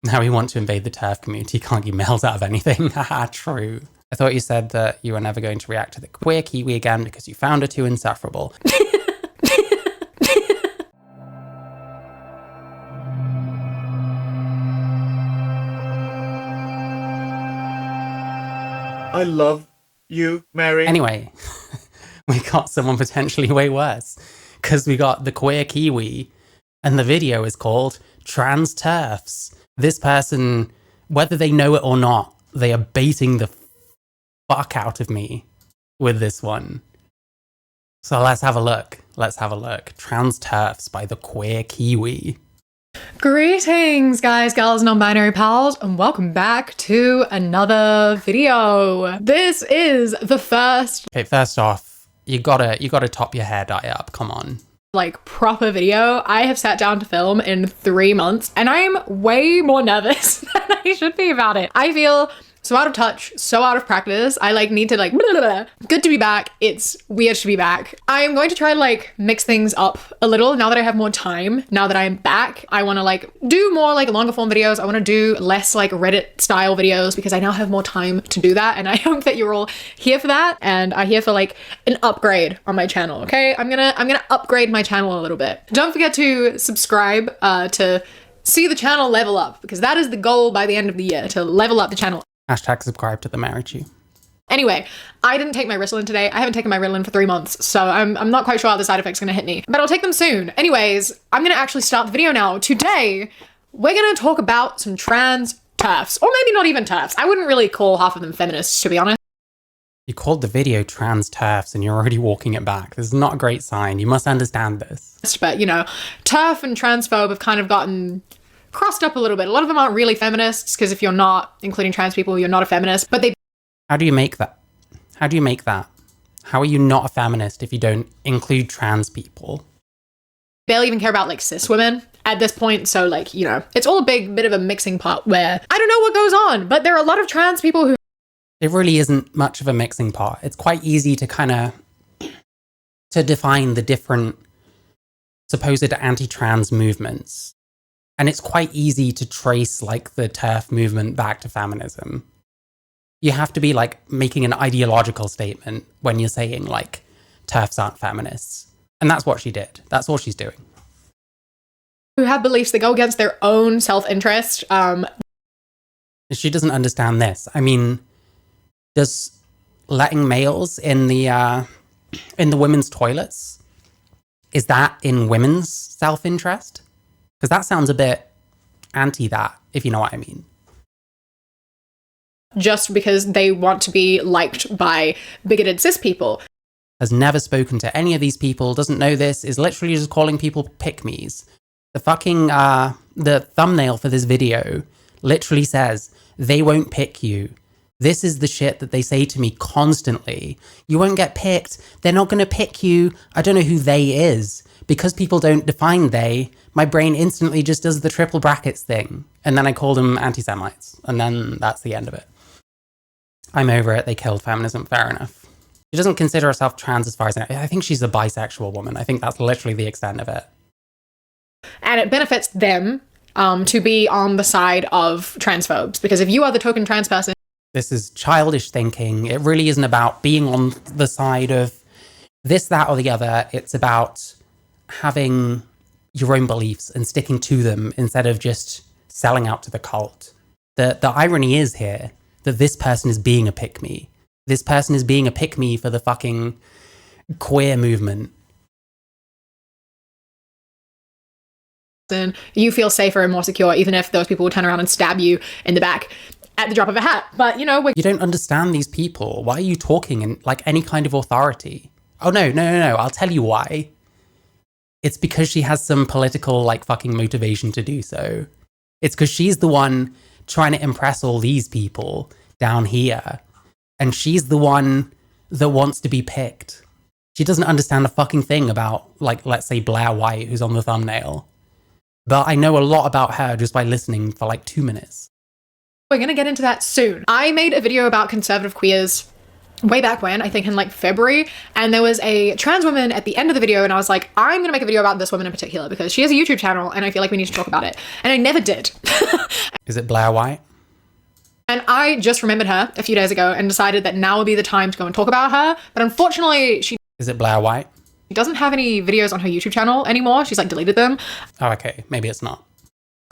Now we want to invade the TERF community, can't get males out of anything. Haha, true. I thought you said that you were never going to react to the queer kiwi again because you found her too insufferable. I love you, Mary. Anyway, we got someone potentially way worse because we got the queer kiwi and the video is called Trans TERFs. This person, whether they know it or not, they are baiting the fuck out of me with this one. So let's have a look. Let's have a look. Trans TERFs by the queer kiwi. Greetings, guys, girls, non-binary pals, and welcome back to another video. This is the first, Okay, first off, you gotta top your hair dye up. Come on. like, proper video I have sat down to film in 3 months, and I'm way more nervous than I should be about it. I feel so out of touch, so out of practice. I need to blah, blah, blah. Good to be back. It's weird to be back. I'm going to try to mix things up a little now that I have more time. Now that I'm back, I want to do more longer form videos. I want to do less Reddit style videos because I now have more time to do that. And I hope that you're all here for that and are here for an upgrade on my channel. Okay, I'm gonna upgrade my channel a little bit. Don't forget to subscribe to see the channel level up, because that is the goal by the end of the year, to level up the channel. Hashtag subscribe to the married you. Anyway, I didn't take my Ritalin today. I haven't taken my Ritalin for 3 months, so I'm not quite sure how the side effects are gonna hit me, but I'll take them soon. Anyways, I'm gonna actually start the video now. Today, we're gonna talk about some trans TERFs, or maybe not even TERFs. I wouldn't really call half of them feminists, to be honest. You called the video Trans TERFs and you're already walking it back. This is not a great sign. You must understand this. But, TERF and transphobe have kind of gotten crossed up a little bit. A lot of them aren't really feminists, because if you're not including trans people, you're not a feminist, but they... How do you make that? How do you make that? How are you not a feminist if you don't include trans people? barely even care about cis women at this point. So it's all a bit of a mixing pot where I don't know what goes on, but there are a lot of trans people who... It really isn't much of a mixing pot. It's quite easy to to define the different supposed anti-trans movements. And it's quite easy to trace the TERF movement back to feminism. You have to be making an ideological statement when you're saying TERFs aren't feminists. And that's what she did. That's all she's doing. Who have beliefs that go against their own self-interest. She doesn't understand this. I mean, does letting males in the women's toilets, is that in women's self-interest? Because that sounds a bit anti that, if you know what I mean. Just because they want to be liked by bigoted cis people. Has never spoken to any of these people, doesn't know this, is literally just calling people pick-me's. The fucking, the thumbnail for this video literally says, they won't pick you. This is the shit that they say to me constantly. You won't get picked. They're not going to pick you. I don't know who they is. Because people don't define they, my brain instantly just does the triple brackets thing. And then I call them anti-Semites. And then that's the end of it. I'm over it. They killed feminism. Fair enough. She doesn't consider herself trans as far as I know. I think she's a bisexual woman. I think that's literally the extent of it. And it benefits them to be on the side of transphobes. Because if you are the token trans person... This is childish thinking. It really isn't about being on the side of this, that, or the other. It's about having your own beliefs and sticking to them instead of just selling out to the cult. The irony is here that this person is being a pick-me. This person is being a pick-me for the fucking queer movement. You feel safer and more secure, even if those people will turn around and stab you in the back at the drop of a hat. But, you don't understand these people. Why are you talking in, any kind of authority? Oh, no. I'll tell you why. It's because she has some political, fucking motivation to do so. It's because she's the one trying to impress all these people down here. And she's the one that wants to be picked. She doesn't understand a fucking thing about, let's say Blair White, who's on the thumbnail. But I know a lot about her just by listening for 2 minutes. We're going to get into that soon. I made a video about conservative queers way back when, I think in like February, and there was a trans woman at the end of the video, and I was like, I'm gonna make a video about this woman in particular because she has a YouTube channel and I feel like we need to talk about it. And I never did. Is it Blair White? And I just remembered her a few days ago and decided that now would be the time to go and talk about her. But unfortunately, she Is it Blair White? doesn't have any videos on her YouTube channel anymore. She's like deleted them. Oh, okay. Maybe it's not.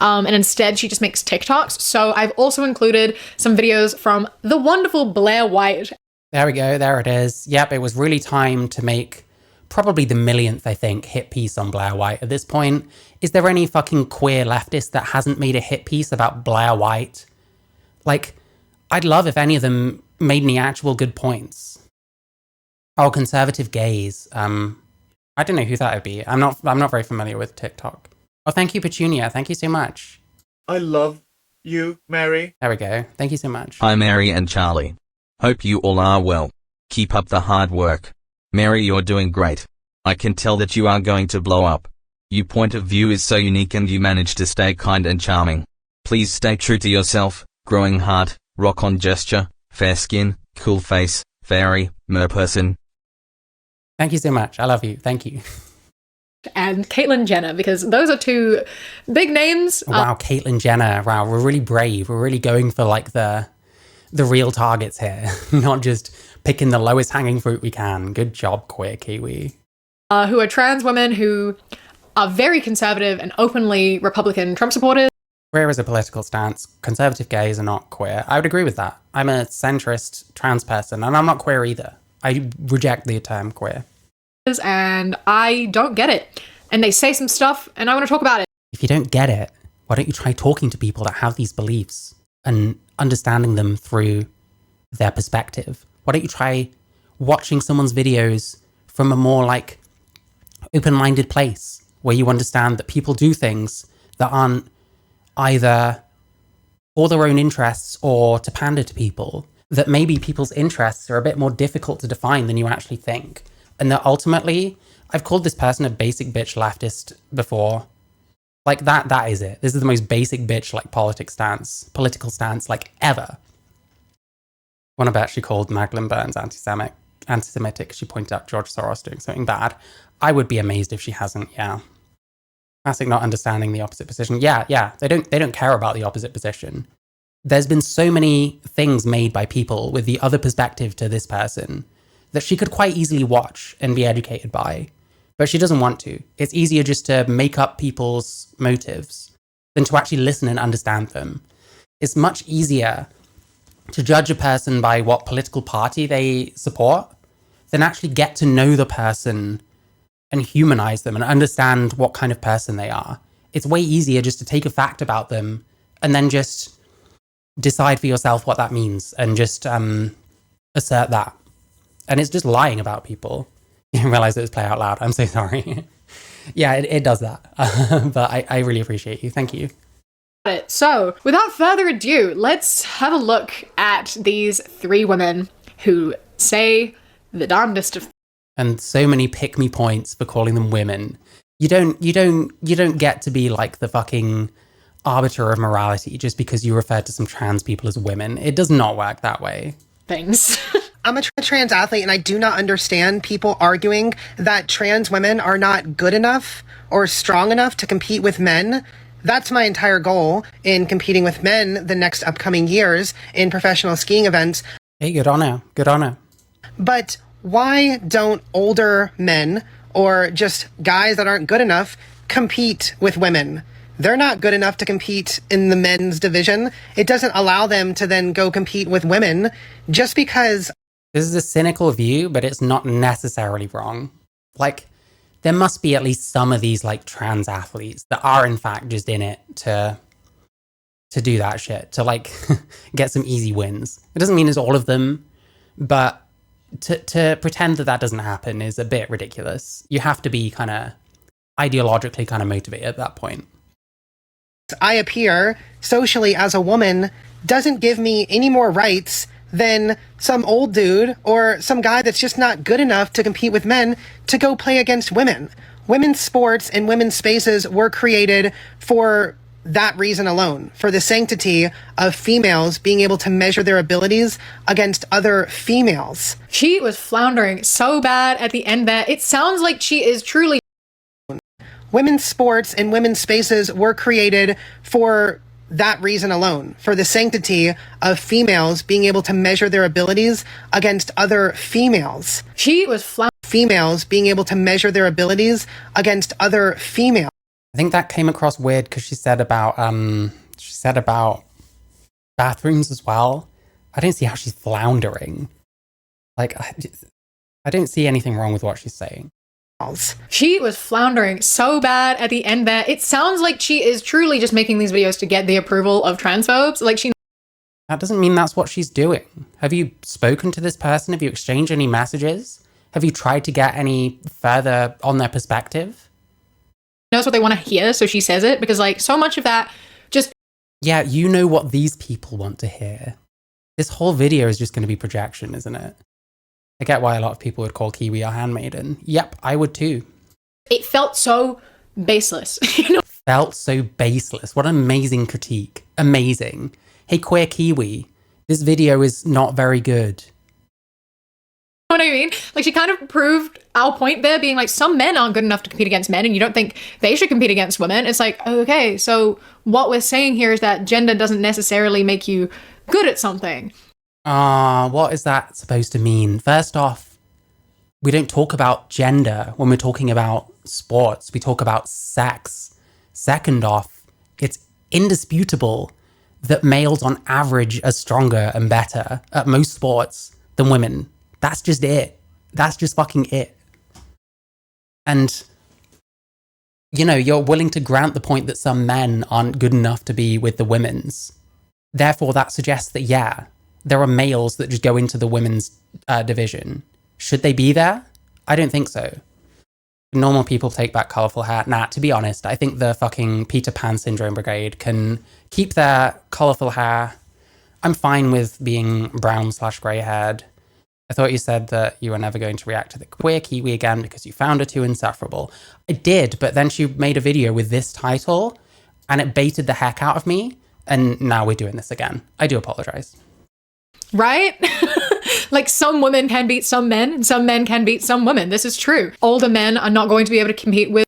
And instead she just makes TikToks. So I've also included some videos from the wonderful Blair White. There we go. There it is. Yep, it was really time to make probably the millionth, I think, hit piece on Blair White at this point. Is there any fucking queer leftist that hasn't made a hit piece about Blair White? Like, I'd love if any of them made any actual good points. Oh, conservative gays. I don't know who that would be. I'm not very familiar with TikTok. Oh, thank you, Petunia. Thank you so much. I love you, Mary. There we go. Thank you so much. Hi Mary and Charlie. Hope you all are well. Keep up the hard work. Mary, you're doing great. I can tell that you are going to blow up. Your point of view is so unique and you manage to stay kind and charming. Please stay true to yourself, growing heart, rock on gesture, fair skin, cool face, fairy, mer person. Thank you so much. I love you. Thank you. And Caitlyn Jenner, because those are two big names. Wow, Caitlyn Jenner. Wow, we're really brave. We're really going for like the real targets here, not just picking the lowest hanging fruit we can. Good job, queer Kiwi. Who are trans women who are very conservative and openly Republican Trump supporters. Queer is a political stance. Conservative gays are not queer. I would agree with that. I'm a centrist trans person, and I'm not queer either. I reject the term queer. And I don't get it. And they say some stuff, and I want to talk about it. If you don't get it, why don't you try talking to people that have these beliefs and understanding them through their perspective? Why don't you try watching someone's videos from a more like open-minded place where you understand that people do things that aren't either for their own interests or to pander to people, that maybe people's interests are a bit more difficult to define than you actually think. And that ultimately, I've called this person a basic bitch leftist before. Like that is it. This is the most basic bitch like political stance like ever. One of actually called Magdalene Burns anti-Semitic. She pointed out George Soros doing something bad. I would be amazed if she hasn't, yeah. Classic not understanding the opposite position. Yeah. They don't care about the opposite position. There's been so many things made by people with the other perspective to this person that she could quite easily watch and be educated by, but she doesn't want to. It's easier just to make up people's motives than to actually listen and understand them. It's much easier to judge a person by what political party they support than actually get to know the person and humanize them and understand what kind of person they are. It's way easier just to take a fact about them and then just decide for yourself what that means and just assert that. And it's just lying about people. You didn't realize it was play out loud. I'm so sorry. Yeah, it does that. But I really appreciate you. Thank you. So, without further ado, let's have a look at these three women who say the darndest of. And so many pick me points for calling them women. You don't get to be like the fucking arbiter of morality just because you refer to some trans people as women. It does not work that way. Things. I'm a trans athlete, and I do not understand people arguing that trans women are not good enough or strong enough to compete with men. That's my entire goal in competing with men the next upcoming years in professional skiing events. Hey, good on her. Good on her. But why don't older men or just guys that aren't good enough compete with women? They're not good enough to compete in the men's division. It doesn't allow them to then go compete with women just because. This is a cynical view, but it's not necessarily wrong. Like, there must be at least some of these like trans athletes that are in fact just in it to do that shit, to like get some easy wins. It doesn't mean it's all of them, but to pretend that doesn't happen is a bit ridiculous. You have to be kind of ideologically kind of motivated at that point. I appear socially as a woman doesn't give me any more rights than some old dude or some guy that's just not good enough to compete with men to go play against women. Women's sports and women's spaces were created for that reason alone, for the sanctity of females being able to measure their abilities against other females. She was floundering so bad at the end there. It sounds like she is truly. Women's sports and women's spaces were created for that reason alone, for the sanctity of females being able to measure their abilities against other females. She was Females being able to measure their abilities against other females. I think that came across weird because she said about bathrooms as well. I don't see how she's floundering. Like, I don't see anything wrong with what she's saying. She was floundering so bad at the end there. It sounds like she is truly just making these videos to get the approval of transphobes. Like she. That doesn't mean that's what she's doing. Have you spoken to this person? Have you exchanged any messages? Have you tried to get any further on their perspective? Knows what they want to hear, so she says it, because like so much of that just. Yeah, you know what these people want to hear. This whole video is just going to be projection, isn't it? I get why a lot of people would call Kiwi a handmaiden. Yep, I would too. It felt so baseless. You know? Felt so baseless. What an amazing critique. Amazing. Hey, queer Kiwi, this video is not very good. You know what I mean? Like she kind of proved our point there, being like some men aren't good enough to compete against men and you don't think they should compete against women. It's like, okay, so what we're saying here is that gender doesn't necessarily make you good at something. What is that supposed to mean? First off, we don't talk about gender when we're talking about sports. We talk about sex. Second off, it's indisputable that males on average are stronger and better at most sports than women. That's just it. That's just fucking it. And, you know, you're willing to grant the point that some men aren't good enough to be with the women's. Therefore, that suggests that, yeah, there are males that just go into the women's division. Should they be there? I don't think so. Normal people take back colourful hair. Nah, to be honest, I think the fucking Peter Pan Syndrome Brigade can keep their colourful hair. I'm fine with being brown/grey haired. I thought you said that you were never going to react to the queer Kiwi again because you found her too insufferable. I did, but then she made a video with this title and it baited the heck out of me. And now we're doing this again. I do apologise. Right? Like some women can beat some men and some men can beat some women. This is true. Older men are not going to be able to compete with.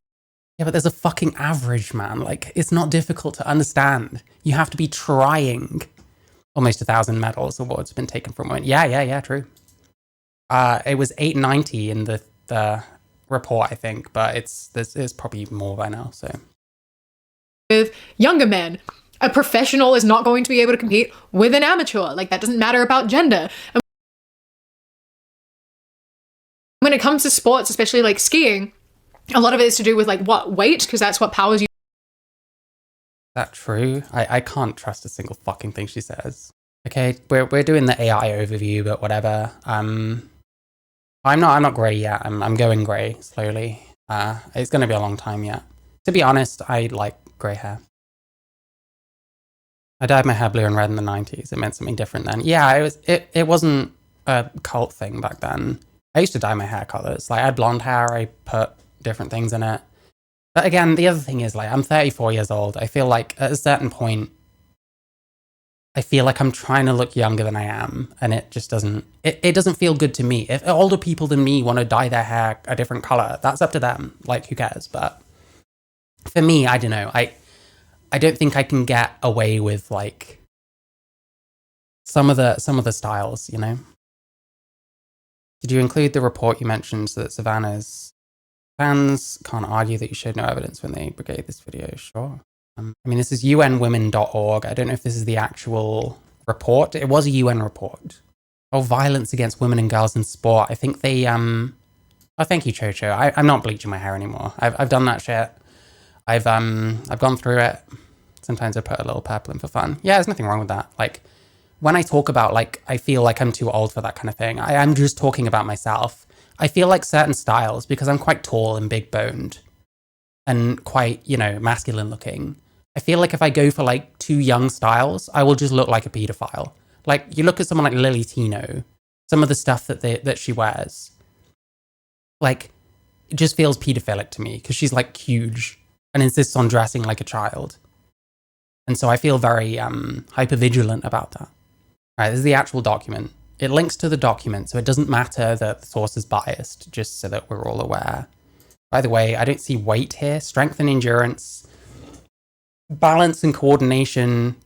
Yeah, but there's a fucking average, man. Like, it's not difficult to understand. You have to be trying. Almost 1,000 medals awards have been taken from women. Yeah, true. It was 890 in the report, I think, but it's probably more by now, so. With younger men. A professional is not going to be able to compete with an amateur. Like, that doesn't matter about gender. And when it comes to sports, especially like skiing, a lot of it is to do with like what weight, because that's what powers you. Is that true? I can't trust a single fucking thing she says. Okay, we're doing the AI overview, but whatever. I'm not grey yet. I'm going grey slowly. It's gonna be a long time yet. To be honest, I like grey hair. I dyed my hair blue and red in the 90s. It meant something different then. Yeah, it wasn't a cult thing back then. I used to dye my hair colors. Like, I had blonde hair, I put different things in it. But again, the other thing is, like, I'm 34 years old. I feel like at a certain point, I feel like I'm trying to look younger than I am. And it just doesn't, it doesn't feel good to me. If older people than me want to dye their hair a different color, that's up to them. Like, who cares? But for me, I don't know. I don't think I can get away with like some of the styles, you know. Did you include the report you mentioned so that Savannah's fans can't argue that you showed no evidence when they brigade this video? Sure. I mean, this is unwomen.org. I don't know if this is the actual report. It was a UN report. Oh, violence against women and girls in sport. I think they oh, thank you, Chocho. I'm not bleaching my hair anymore. I've done that shit. I've gone through it. Sometimes I put a little purple in for fun. Yeah, there's nothing wrong with that. Like, when I talk about, like, I feel like I'm too old for that kind of thing, I am just talking about myself. I feel like certain styles, because I'm quite tall and big boned and quite, you know, masculine looking. I feel like if I go for like too young styles, I will just look like a pedophile. Like, you look at someone like Lily Tino, some of the stuff that she wears, like, it just feels pedophilic to me because she's like huge and insists on dressing like a child. And so I feel very hypervigilant about that. All right, this is the actual document. It links to the document, so it doesn't matter that the source is biased, just so that we're all aware. By the way, I don't see weight here. Strength and endurance. Balance and coordination.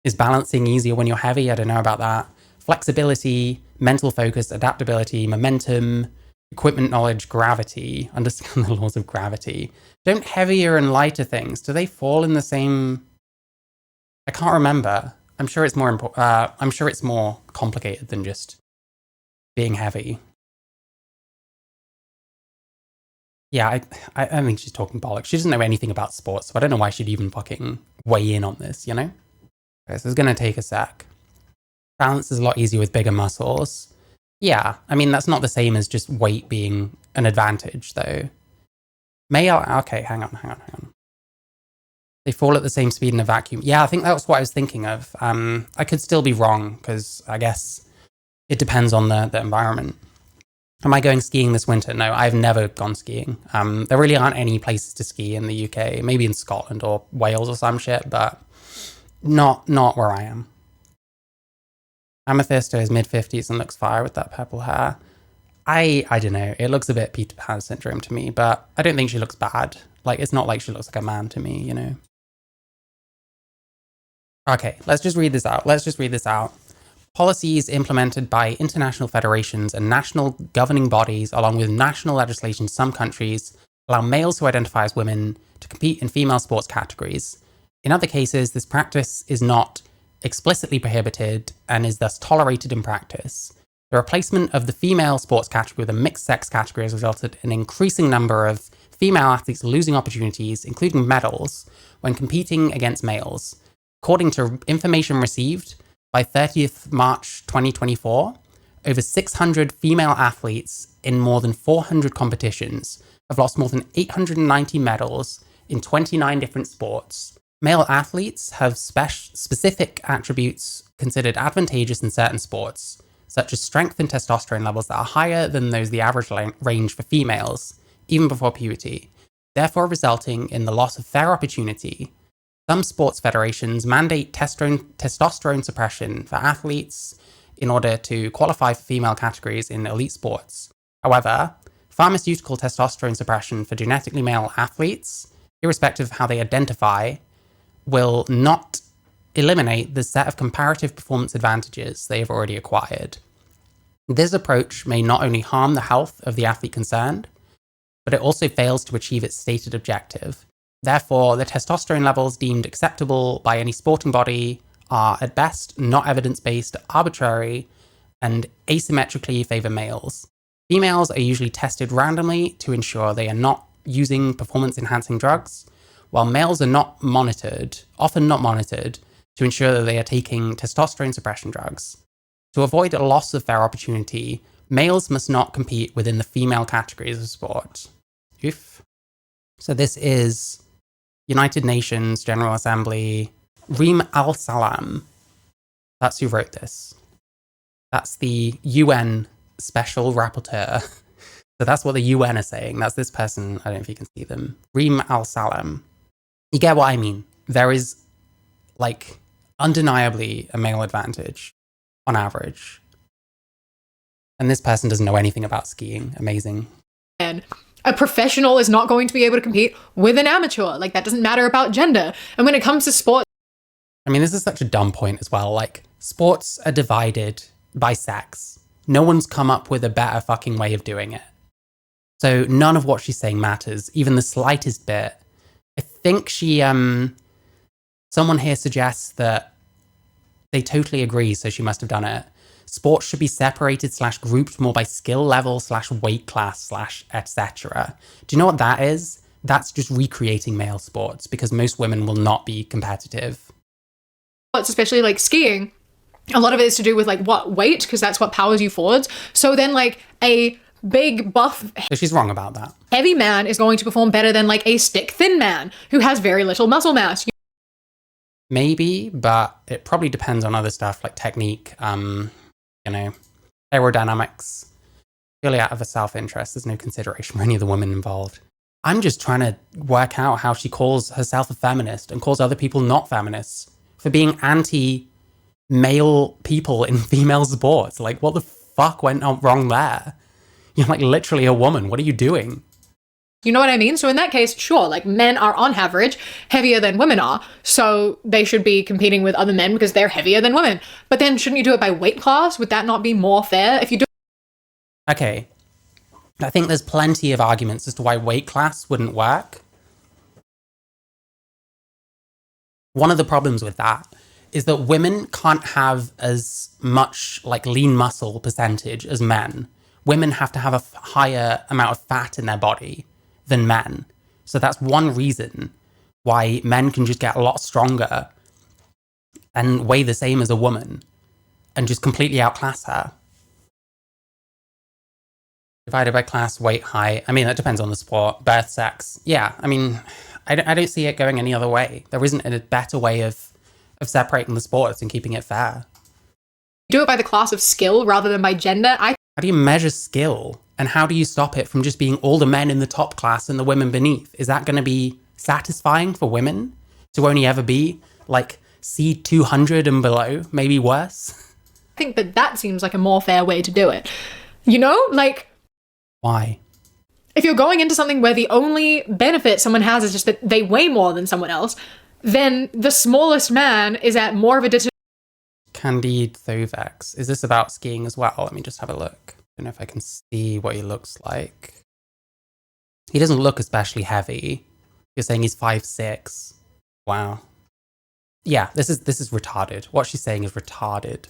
Is balancing easier when you're heavy? I don't know about that. Flexibility, mental focus, adaptability, momentum, equipment knowledge, gravity. Understand the laws of gravity. Don't heavier and lighter things, do they fall in the same... I can't remember. I'm sure it's more I'm sure it's more complicated than just being heavy. Yeah, I think she's talking bollocks. She doesn't know anything about sports, so I don't know why she'd even fucking weigh in on this, you know? Okay, so it's gonna take a sec. Balance is a lot easier with bigger muscles. Yeah, I mean, that's not the same as just weight being an advantage, though. Male, okay, hang on. They fall at the same speed in a vacuum. Yeah, I think that was what I was thinking of. I could still be wrong, because I guess it depends on the environment. Am I going skiing this winter? No, I've never gone skiing. There really aren't any places to ski in the UK. Maybe in Scotland or Wales or some shit, but not where I am. Amethyst is mid-50s and looks fire with that purple hair. I don't know. It looks a bit Peter Pan syndrome to me, but I don't think she looks bad. Like, it's not like she looks like a man to me, you know? Okay, let's just read this out. Policies implemented by international federations and national governing bodies, along with national legislation in some countries, allow males who identify as women to compete in female sports categories. In other cases, this practice is not explicitly prohibited and is thus tolerated in practice. The replacement of the female sports category with a mixed sex category has resulted in an increasing number of female athletes losing opportunities, including medals, when competing against males. According to information received, by 30th March 2024, over 600 female athletes in more than 400 competitions have lost more than 890 medals in 29 different sports. Male athletes have specific attributes considered advantageous in certain sports, such as strength and testosterone levels that are higher than those the average range for females, even before puberty, therefore resulting in the loss of fair opportunity. Some sports federations mandate testosterone suppression for athletes in order to qualify for female categories in elite sports. However, pharmaceutical testosterone suppression for genetically male athletes, irrespective of how they identify, will not eliminate the set of comparative performance advantages they have already acquired. This approach may not only harm the health of the athlete concerned, but it also fails to achieve its stated objective. Therefore, the testosterone levels deemed acceptable by any sporting body are, at best, not evidence-based, arbitrary, and asymmetrically favor males. Females are usually tested randomly to ensure they are not using performance-enhancing drugs, while males are not monitored, often not monitored, to ensure that they are taking testosterone suppression drugs. To avoid a loss of fair opportunity, males must not compete within the female categories of sport. Oof. So this is United Nations General Assembly, Reem Al-Salam. That's who wrote this. That's the UN Special Rapporteur. So that's what the UN are saying. That's this person. I don't know if you can see them. Reem Al-Salam. You get what I mean. There is, like, undeniably a male advantage on average. And this person doesn't know anything about skiing. Amazing. And a professional is not going to be able to compete with an amateur. Like, that doesn't matter about gender. And when it comes to sports... I mean, this is such a dumb point as well. Like, sports are divided by sex. No one's come up with a better fucking way of doing it. So none of what she's saying matters, even the slightest bit. I think she, someone here suggests that they totally agree, so she must have done it. Sports should be separated / grouped more by skill level / weight class / etc. Do you know what that is? That's just recreating male sports, because most women will not be competitive. Especially like skiing, a lot of it is to do with like what weight, because that's what powers you forwards. So then like a big buff So she's wrong about that. heavy man is going to perform better than like a stick thin man who has very little muscle mass. Maybe, but it probably depends on other stuff like technique, you know, aerodynamics. Purely out of a self-interest, there's no consideration for any of the women involved. I'm just trying to work out how she calls herself a feminist and calls other people not feminists for being anti-male people in female sports. Like, what the fuck went wrong there? You're like literally a woman. What are you doing? You know what I mean? So in that case, sure, like men are on average heavier than women are. So they should be competing with other men because they're heavier than women. But then shouldn't you do it by weight class? Would that not be more fair? If you do. Okay. I think there's plenty of arguments as to why weight class wouldn't work. One of the problems with that is that women can't have as much like lean muscle percentage as men. Women have to have a higher amount of fat in their body than men. So that's one reason why men can just get a lot stronger and weigh the same as a woman and just completely outclass her. Divided by class, weight, height. I mean, that depends on the sport. Birth, sex. Yeah, I mean, I don't see it going any other way. There isn't a better way of separating the sports and keeping it fair. Do it by the class of skill rather than by gender. How do you measure skill? And how do you stop it from just being all the men in the top class and the women beneath? Is that going to be satisfying for women to only ever be like C200 and below, maybe worse? I think that seems like a more fair way to do it. You know, like... Why? If you're going into something where the only benefit someone has is just that they weigh more than someone else, then the smallest man is at more of a disadvantage. Candide Thovex. Is this about skiing as well? Let me just have a look. I don't know if I can see what he looks like. He doesn't look especially heavy. You're saying he's 5'6". Wow. Yeah, this is retarded. What she's saying is retarded.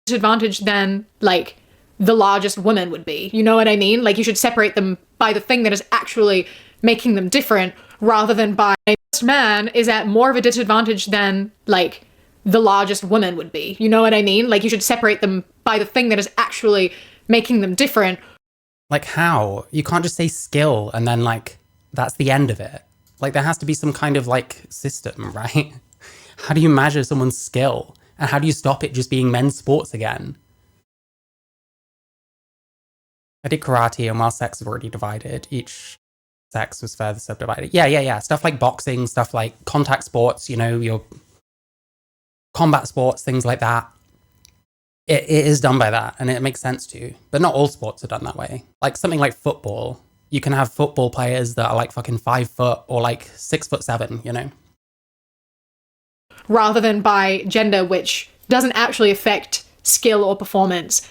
Disadvantage than, like, the largest woman would be. You know what I mean? Like, you should separate them by the thing that is actually making them different rather than by a man is at more of a disadvantage than, like, the largest woman would be. You know what I mean? Like, you should separate them by the thing that is actually making them different. Like, how? You can't just say skill and then, like, that's the end of it. Like, there has to be some kind of, like, system, right? How do you measure someone's skill? And how do you stop it just being men's sports again? I did karate, and while sex is already divided, each sex was further subdivided. Yeah. Stuff like boxing, stuff like contact sports, you know, your combat sports, things like that. It is done by that, and it makes sense to. But not all sports are done that way. Like something like football, you can have football players that are like fucking 5 foot or like 6'7", you know? Rather than by gender, which doesn't actually affect skill or performance.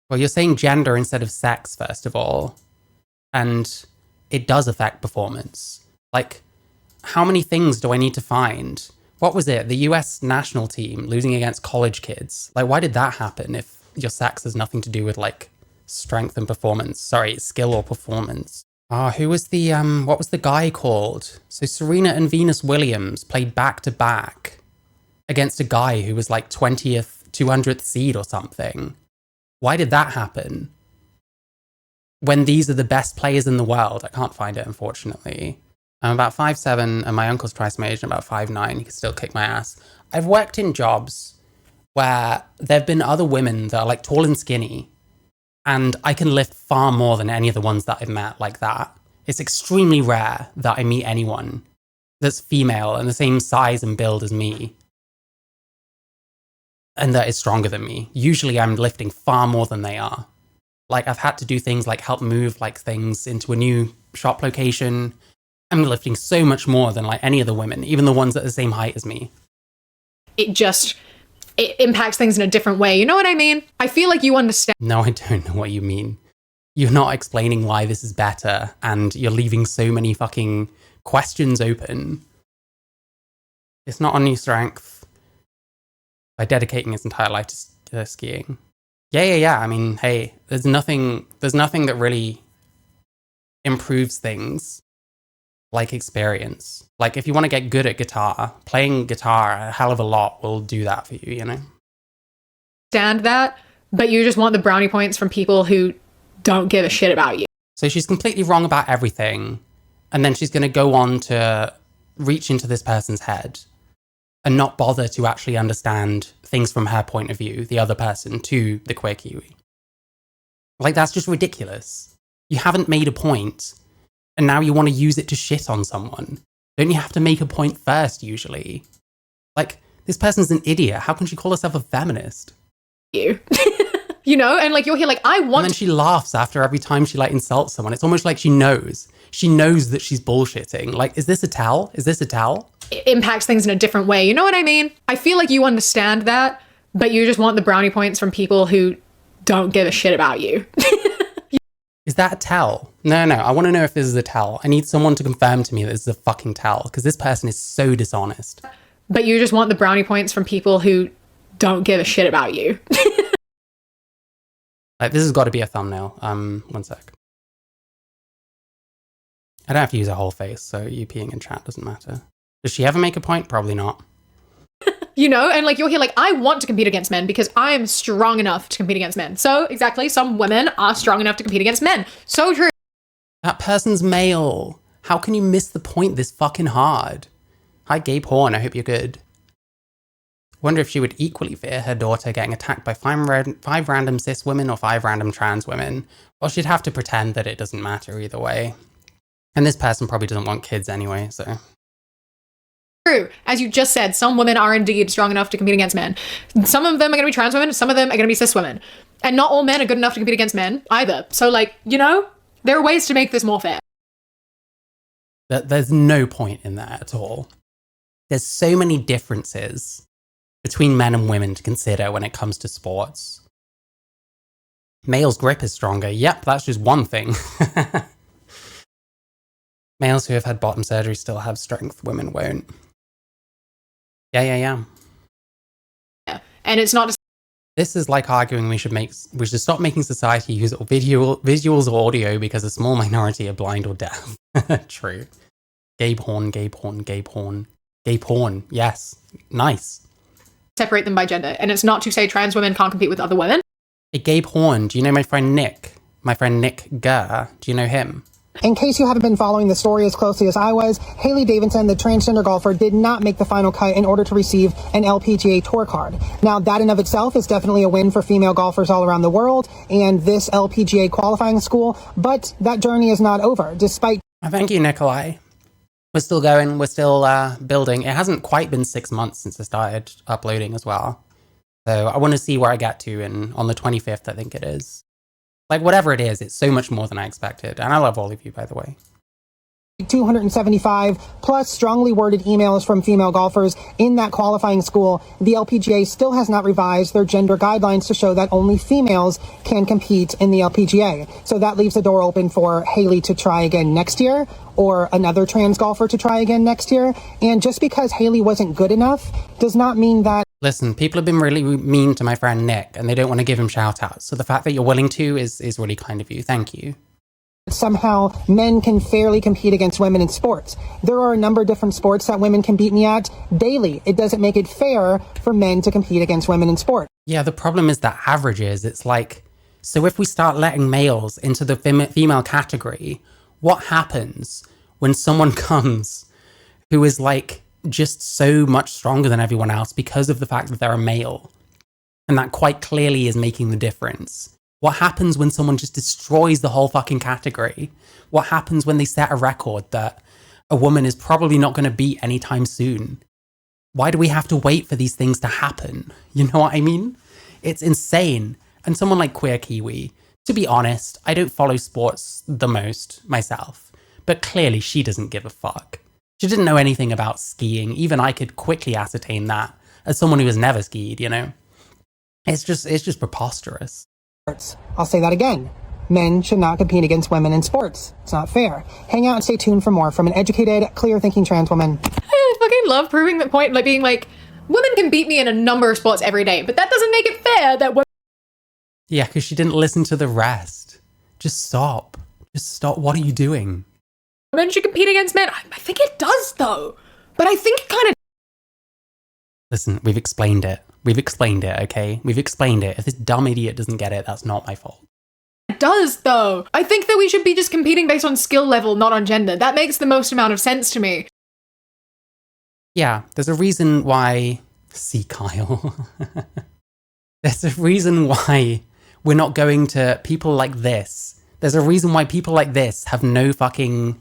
Well, you're saying gender instead of sex, first of all. And it does affect performance. Like, how many things do I need to find? What was it? The US national team losing against college kids. Like, why did that happen if your sex has nothing to do with, like, strength and performance? Sorry, skill or performance. Who was the, what was the guy called? So Serena and Venus Williams played back-to-back against a guy who was, like, 20th, 200th seed or something. Why did that happen? When these are the best players in the world. I can't find it, unfortunately. I'm about 5'7", and my uncle's twice my age, and about 5'9". He can still kick my ass. I've worked in jobs where there have been other women that are like tall and skinny, and I can lift far more than any of the ones that I've met like that. It's extremely rare that I meet anyone that's female and the same size and build as me, and that is stronger than me. Usually I'm lifting far more than they are. Like, I've had to do things like help move like things into a new shop location. I'm lifting so much more than like any of the women, even the ones that are the same height as me. It impacts things in a different way. You know what I mean? I feel like you understand. No, I don't know what you mean. You're not explaining why this is better, and you're leaving so many fucking questions open. It's not on your strength by dedicating his entire life to skiing. Yeah. I mean, hey, there's nothing that really improves things like experience. Like, if you want to get good at guitar, playing guitar a hell of a lot will do that for you, you know? Understand that, but you just want the brownie points from people who don't give a shit about you. So she's completely wrong about everything, and then she's going to go on to reach into this person's head and not bother to actually understand things from her point of view, the other person, to the queer kiwi. Like, that's just ridiculous. You haven't made a point and now you want to use it to shit on someone. Don't you have to make a point first, usually? Like, this person's an idiot. How can she call herself a feminist? You. You know, and like you're here like, I want. And then she laughs after every time she like insults someone. It's almost like she knows. She knows that she's bullshitting. Like, is this a tell? Is this a tell? It impacts things in a different way. You know what I mean? I feel like you understand that, but you just want the brownie points from people who don't give a shit about you. Is that a tell? No. I want to know if this is a tell. I need someone to confirm to me that this is a fucking tell, because this person is so dishonest. But you just want the brownie points from people who don't give a shit about you. Like, this has got to be a thumbnail. One sec. I don't have to use a whole face, so you peeing in chat doesn't matter. Does she ever make a point? Probably not. You know, and like you're here like, I want to compete against men because I am strong enough to compete against men. So exactly, some women are strong enough to compete against men. So true. That person's male. How can you miss the point this fucking hard? Hi, gay porn. I hope you're good. Wonder if she would equally fear her daughter getting attacked by five random cis women or 5 random trans women. Or she'd have to pretend that it doesn't matter either way. And this person probably doesn't want kids anyway, so... True. As you just said, some women are indeed strong enough to compete against men. Some of them are going to be trans women, some of them are going to be cis women. And not all men are good enough to compete against men either. So like, you know, there are ways to make this more fair. There's no point in that at all. There's so many differences between men and women to consider when it comes to sports. Males' grip is stronger. Yep, that's just one thing. Males who have had bottom surgery still have strength. Women won't. Yeah. And it's not just... This is like arguing we should stop making society use visuals or audio because a small minority are blind or deaf. True. Gay porn. Yes. Nice. Separate them by gender. And it's not to say trans women can't compete with other women. A gay porn. Do you know my friend Nick? My friend Nick Gurr. Do you know him? In case you haven't been following the story as closely as I was, Hailey Davidson, the transgender golfer, did not make the final cut in order to receive an LPGA Tour card. Now, that in of itself is definitely a win for female golfers all around the world and this LPGA qualifying school, but that journey is not over, despite... Thank you, Nikolai. We're still going. We're still building. It hasn't quite been 6 months since I started uploading as well. So I want to see where I get to on the 25th, I think it is. Like, whatever it is, it's so much more than I expected. And I love all of you, by the way. 275 plus strongly worded emails from female golfers in that qualifying school, the LPGA still has not revised their gender guidelines to show that only females can compete in the LPGA. So that leaves the door open for Hailey to try again next year, or another trans golfer to try again next year. And just because Hailey wasn't good enough does not mean that... Listen, people have been really mean to my friend Nick, and they don't want to give him shout-outs. So the fact that you're willing to is really kind of you. Thank you. Somehow men can fairly compete against women in sports. There are a number of different sports that women can beat me at daily. It doesn't make it fair for men to compete against women in sport. Yeah, the problem is that averages. It's like, so if we start letting males into the female category, what happens when someone comes who is like just so much stronger than everyone else because of the fact that they're a male? And that quite clearly is making the difference. What happens when someone just destroys the whole fucking category? What happens when they set a record that a woman is probably not going to beat anytime soon? Why do we have to wait for these things to happen? You know what I mean? It's insane. And someone like Queer Kiwi, to be honest, I don't follow sports the most myself, but clearly she doesn't give a fuck. She didn't know anything about skiing. Even I could quickly ascertain that as someone who has never skied, you know? It's just preposterous. I'll say that again. Men should not compete against women in sports. It's not fair. Hang out and stay tuned for more from an educated, clear-thinking trans woman. I fucking love proving the point, like being like, women can beat me in a number of sports every day, but that doesn't make it fair that women... Yeah, because she didn't listen to the rest. Just stop. Just stop. What are you doing? Women should compete against men. I think it does, though. But I think it kind of... Listen, we've explained it. We've explained it, okay? We've explained it. If this dumb idiot doesn't get it, that's not my fault. It does, though. I think that we should be just competing based on skill level, not on gender. That makes the most amount of sense to me. Yeah, there's a reason why... See, Kyle. There's a reason why we're not going to people like this. There's a reason why people like this have no fucking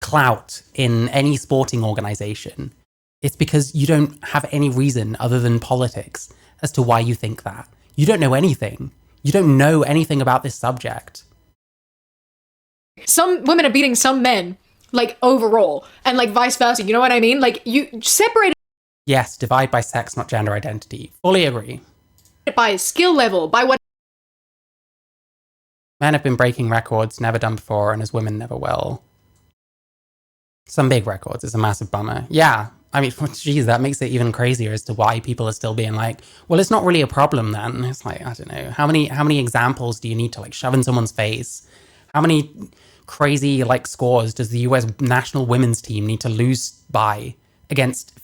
clout in any sporting organization, it's because you don't have any reason other than politics as to why you think that. You don't know anything. You don't know anything about this subject. Some women are beating some men, like, overall, and, like, vice versa. You know what I mean? Like, you separate Yes, divide by sex, not gender identity. Fully agree. it by skill level, by what. Men have been breaking records never done before, and as women never will. Some big records. It's a massive bummer. Yeah. I mean, geez, that makes it even crazier as to why people are still being like, well, it's not really a problem then. It's like, I don't know. How many examples do you need to, like, shove in someone's face? How many crazy, like, scores does the US national women's team need to lose by against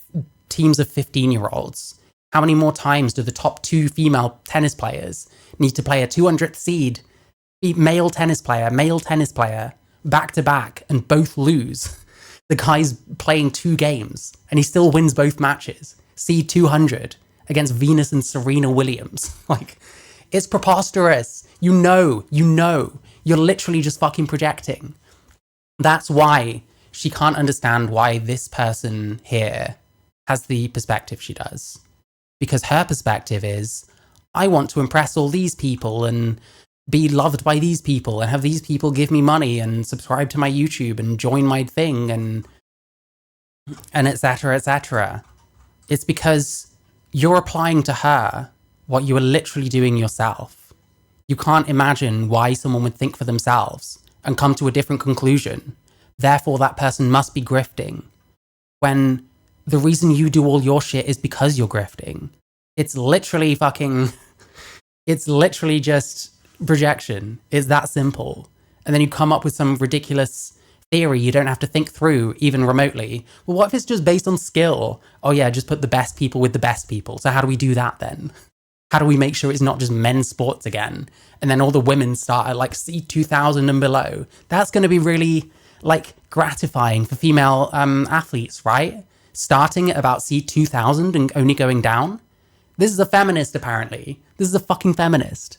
teams of 15-year-olds? How many more times do the top 2 female tennis players need to play a 200th seed male tennis player, back to back, and both lose? The guy's playing 2 games, and he still wins both matches. Seed 200 against Venus and Serena Williams. Like, it's preposterous. You know. You're literally just fucking projecting. That's why she can't understand why this person here has the perspective she does. Because her perspective is, I want to impress all these people and be loved by these people and have these people give me money and subscribe to my YouTube and join my thing and etc, etc. It's because you're applying to her what you are literally doing yourself. You can't imagine why someone would think for themselves and come to a different conclusion. Therefore, that person must be grifting. When the reason you do all your shit is because you're grifting. It's literally just projection. It's that simple. And then you come up with some ridiculous theory you don't have to think through even remotely. Well, what if it's just based on skill? Oh yeah, just put the best people with the best people. So how do we do that then? How do we make sure it's not just men's sports again? And then all the women start at like C2000 and below. That's going to be really like gratifying for female athletes, right? Starting at about C2000 and only going down. This is a feminist, apparently. This is a fucking feminist.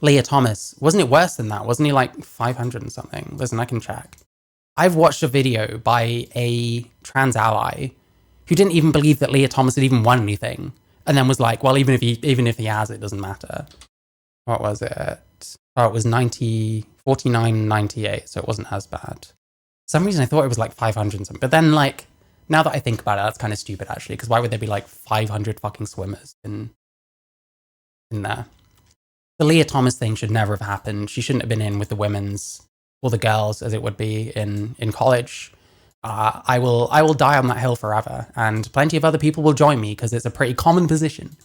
Leah Thomas. Wasn't it worse than that? Wasn't he like 500 and something? Listen, I can check. I've watched a video by a trans ally who didn't even believe that Leah Thomas had even won anything. And then was like, well, even if he has, it doesn't matter. What was it? Oh, it was 49.98, so it wasn't as bad. For some reason I thought it was like 500 and something. But then, like, now that I think about it, that's kind of stupid, actually, because why would there be like 500 fucking swimmers in there? The Leah Thomas thing should never have happened. She shouldn't have been in with the women's, or the girls, as it would be in college. I will die on that hill forever, and plenty of other people will join me because it's a pretty common position.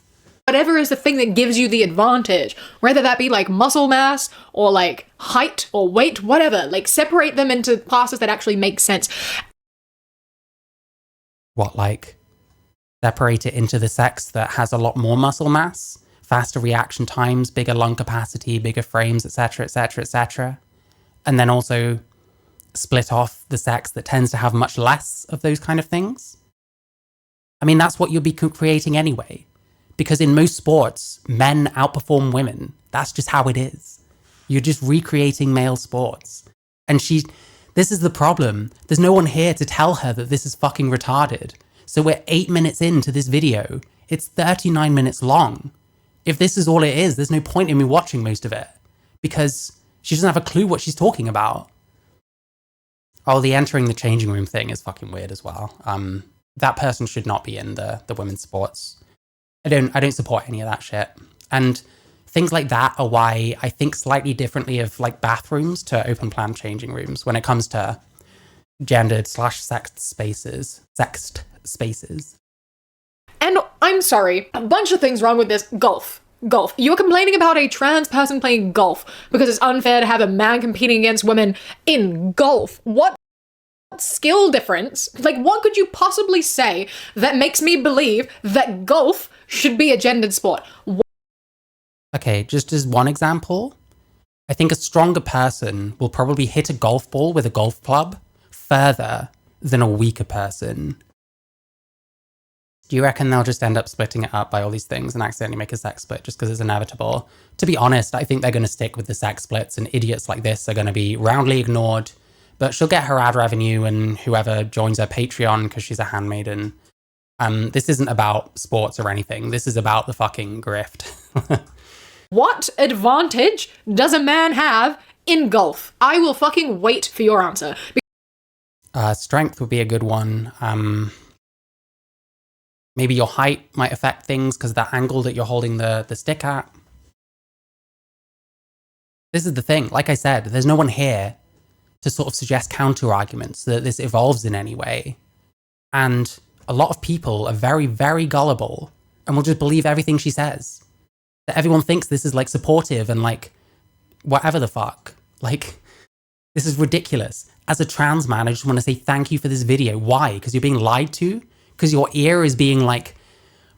Whatever is the thing that gives you the advantage, whether that be like muscle mass or like height or weight, whatever, like separate them into classes that actually make sense. What, like separate it into the sex that has a lot more muscle mass, faster reaction times, bigger lung capacity, bigger frames, etc, etc, etc, and then also split off the sex that tends to have much less of those kind of things? I mean, that's what you'll be creating anyway. Because in most sports, men outperform women. That's just how it is. You're just recreating male sports. And this is the problem. There's no one here to tell her that this is fucking retarded. So we're 8 minutes into this video. It's 39 minutes long. If this is all it is, there's no point in me watching most of it. Because she doesn't have a clue what she's talking about. Oh, the entering the changing room thing is fucking weird as well. That person should not be in the women's sports. I don't support any of that shit. And things like that are why I think slightly differently of like bathrooms to open plan changing rooms when it comes to gendered/sexed spaces. Sexed spaces. And I'm sorry, a bunch of things wrong with this. Golf. You're complaining about a trans person playing golf because it's unfair to have a man competing against women in golf. What skill difference? Like, what could you possibly say that makes me believe that golf should be a gendered sport? Okay, just as one example, I think a stronger person will probably hit a golf ball with a golf club further than a weaker person. Do you reckon they'll just end up splitting it up by all these things and accidentally make a sex split just because it's inevitable? To be honest, I think they're going to stick with the sex splits, and idiots like this are going to be roundly ignored but she'll get her ad revenue and whoever joins her Patreon because she's a handmaiden. This isn't about sports or anything. This is about the fucking grift. What advantage does a man have in golf? I will fucking wait for your answer. Strength would be a good one. Maybe your height might affect things because of that angle that you're holding the stick at. This is the thing. Like I said, there's no one here to sort of suggest counter arguments so that this evolves in any way. And a lot of people are very, very gullible and will just believe everything she says. That everyone thinks this is like supportive and like whatever the fuck. Like, this is ridiculous. As a trans man, I just want to say thank you for this video. Why? Because you're being lied to? Because your ear is being like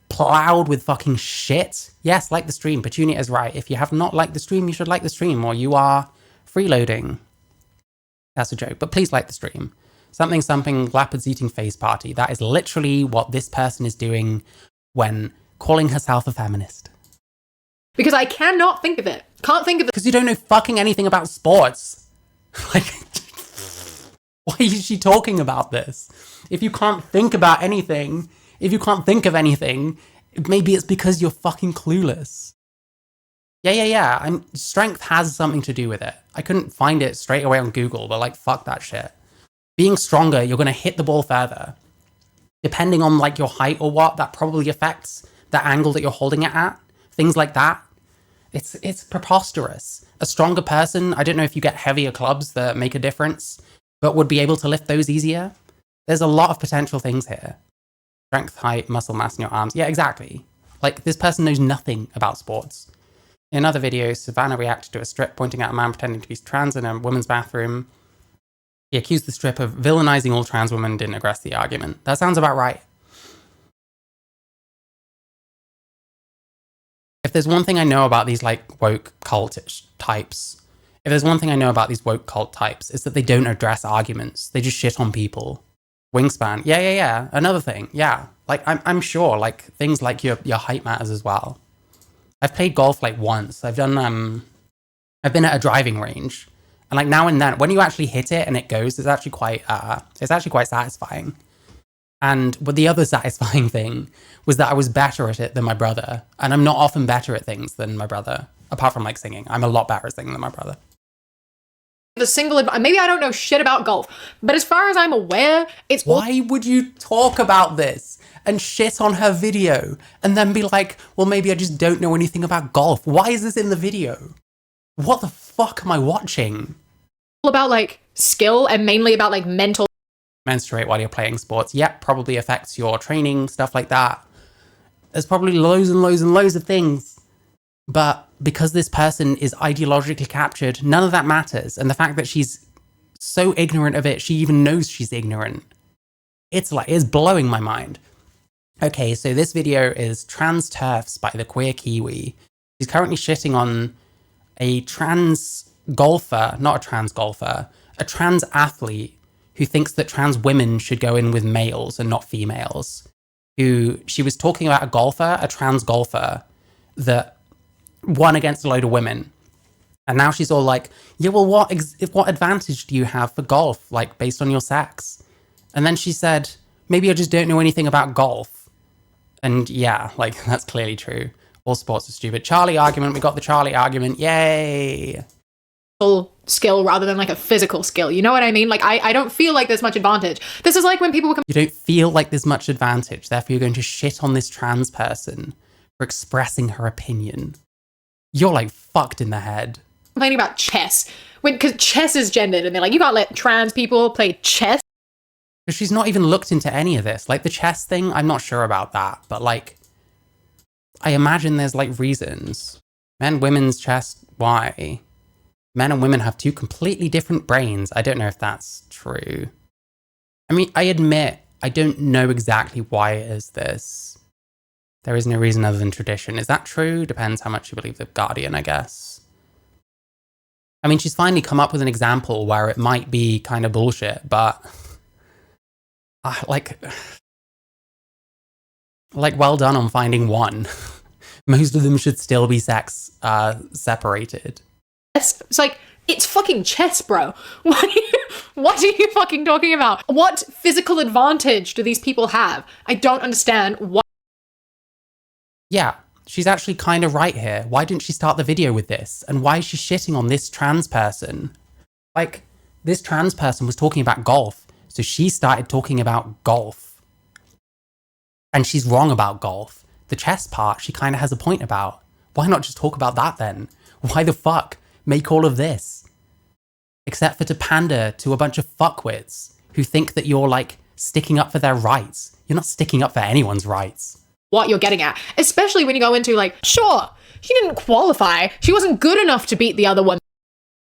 plowed with fucking shit? Yes, like the stream. Petunia is right. If you have not liked the stream, you should like the stream or you are freeloading. That's a joke, but please like the stream. Something, Lapid's eating face party. That is literally what this person is doing when calling herself a feminist. Because I cannot think of it. Can't think of it. Because you don't know fucking anything about sports. Like, why is she talking about this? If you can't think about anything, if you can't think of anything, maybe it's because you're fucking clueless. Yeah. Strength has something to do with it. I couldn't find it straight away on Google, but like, fuck that shit. Being stronger, you're going to hit the ball further. Depending on like your height or what, that probably affects the angle that you're holding it at. Things like that. It's preposterous. A stronger person, I don't know if you get heavier clubs that make a difference, but would be able to lift those easier. There's a lot of potential things here. Strength, height, muscle mass in your arms. Yeah, exactly. Like, this person knows nothing about sports. In another video, Savannah reacted to a strip pointing at a man pretending to be trans in a women's bathroom. He accused the strip of villainizing all trans women and didn't aggress the argument. That sounds about right. If there's one thing I know about these, like, woke cult types, it's that they don't address arguments. They just shit on people. Wingspan. Yeah. Another thing. Yeah. Like, I'm sure, like, things like your height matters as well. I've played golf, like, once. I've been at a driving range. And, like, now and then, when you actually hit it and it goes, it's actually quite satisfying. And but the other satisfying thing was that I was better at it than my brother. And I'm not often better at things than my brother, apart from like singing. I'm a lot better at singing than my brother. Maybe I don't know shit about golf, but as far as I'm aware, it's... Why would you talk about this and shit on her video and then be like, well, maybe I just don't know anything about golf? Why is this in the video? What the fuck am I watching? About like skill and mainly about like mental... Menstruate while you're playing sports. Yep, probably affects your training, stuff like that. There's probably loads and loads and loads of things. But because this person is ideologically captured, none of that matters. And the fact that she's so ignorant of it, she even knows she's ignorant. It's blowing my mind. Okay, so this video is Trans Terfs by the Queer Kiwi. She's currently shitting on a trans golfer, not a trans golfer, a trans athlete who thinks that trans women should go in with males and not females. She was talking about a trans golfer that won against a load of women. And now she's all like, yeah, well, what advantage do you have for golf, like, based on your sex? And then she said, maybe I just don't know anything about golf. And yeah, like, that's clearly true. All sports are stupid. Charlie argument, we got the Charlie argument, yay! Skill rather than like a physical skill. You know what I mean? Like, I don't feel like there's much advantage. This is like when people become... You don't feel like there's much advantage, therefore you're going to shit on this trans person for expressing her opinion. You're like fucked in the head. Complaining about chess. Because chess is gendered and they're like, you can't let trans people play chess. She's not even looked into any of this. Like the chess thing, I'm not sure about that. But like, I imagine there's like reasons. Men, women's chess, why? Men and women have two completely different brains. I don't know if that's true. I mean, I admit, I don't know exactly why it is this. There is no reason other than tradition. Is that true? Depends how much you believe the Guardian, I guess. I mean, she's finally come up with an example where it might be kind of bullshit, but... like, well done on finding one. Most of them should still be sex separated. It's like, It's fucking chess, bro. What are you fucking talking about? What physical advantage do these people have? I don't understand what. Yeah, she's actually kind of right here. Why didn't she start the video with this? And why is she shitting on this trans person? Like, this trans person was talking about golf, so she started talking about golf. And she's wrong about golf. The chess part, she kind of has a point about. Why not just talk about that then? Why the fuck make all of this? Except for to pander to a bunch of fuckwits who think that you're, like, sticking up for their rights. You're not sticking up for anyone's rights. What you're getting at, especially when you go into like, sure, she didn't qualify. She wasn't good enough to beat the other one.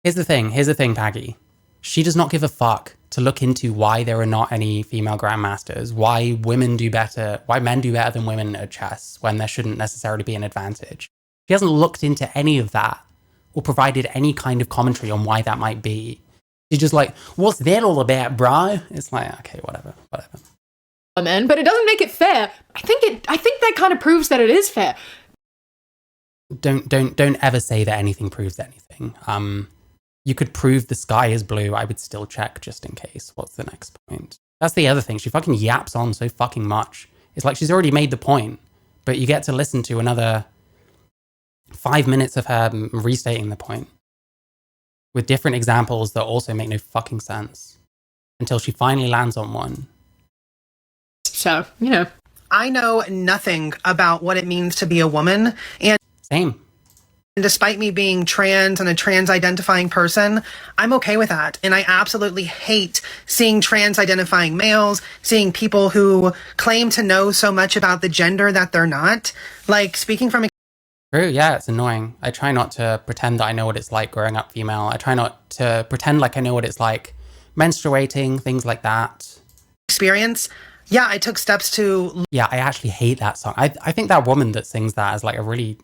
Here's the thing, Paggy. She does not give a fuck to look into why there are not any female grandmasters, why men do better than women at chess when there shouldn't necessarily be an advantage. She hasn't looked into any of that or provided any kind of commentary on why that might be. She's just like, what's that all about, bro? It's like, okay, whatever. Women, but it doesn't make it fair. I think that kind of proves that it is fair. Don't ever say that anything proves anything. You could prove the sky is blue. I would still check just in case. What's the next point? That's the other thing. She fucking yaps on so fucking much. It's like she's already made the point, but you get to listen to another 5 minutes of her restating the point with different examples that also make no fucking sense until she finally lands on one. So, you know. I know nothing about what it means to be a woman, and Same. despite me being trans and a trans-identifying person, I'm okay with that. And I absolutely hate seeing trans-identifying males, seeing people who claim to know so much about the gender that they're not. Like, speaking from True, yeah, it's annoying. I try not to pretend that I know what it's like growing up female. I try not to pretend like I know what it's like menstruating, things like that. experience, yeah, I took steps to Yeah, I actually hate that song. I think that woman that sings that has like a really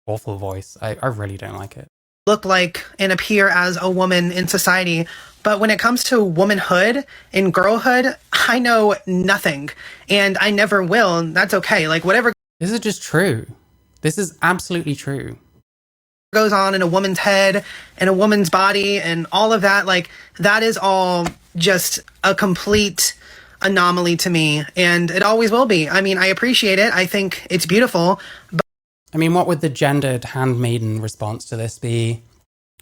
awful voice. I really don't like it. look like and appear as a woman in society. But when it comes to womanhood and girlhood, I know nothing. And I never will. And that's okay. Like, whatever This is just true. This is absolutely true. goes on in a woman's head and a woman's body and all of that, like, that is all just a complete anomaly to me. And it always will be. I mean, I appreciate it. I think it's beautiful. But I mean, what would the gendered handmaiden response to this be?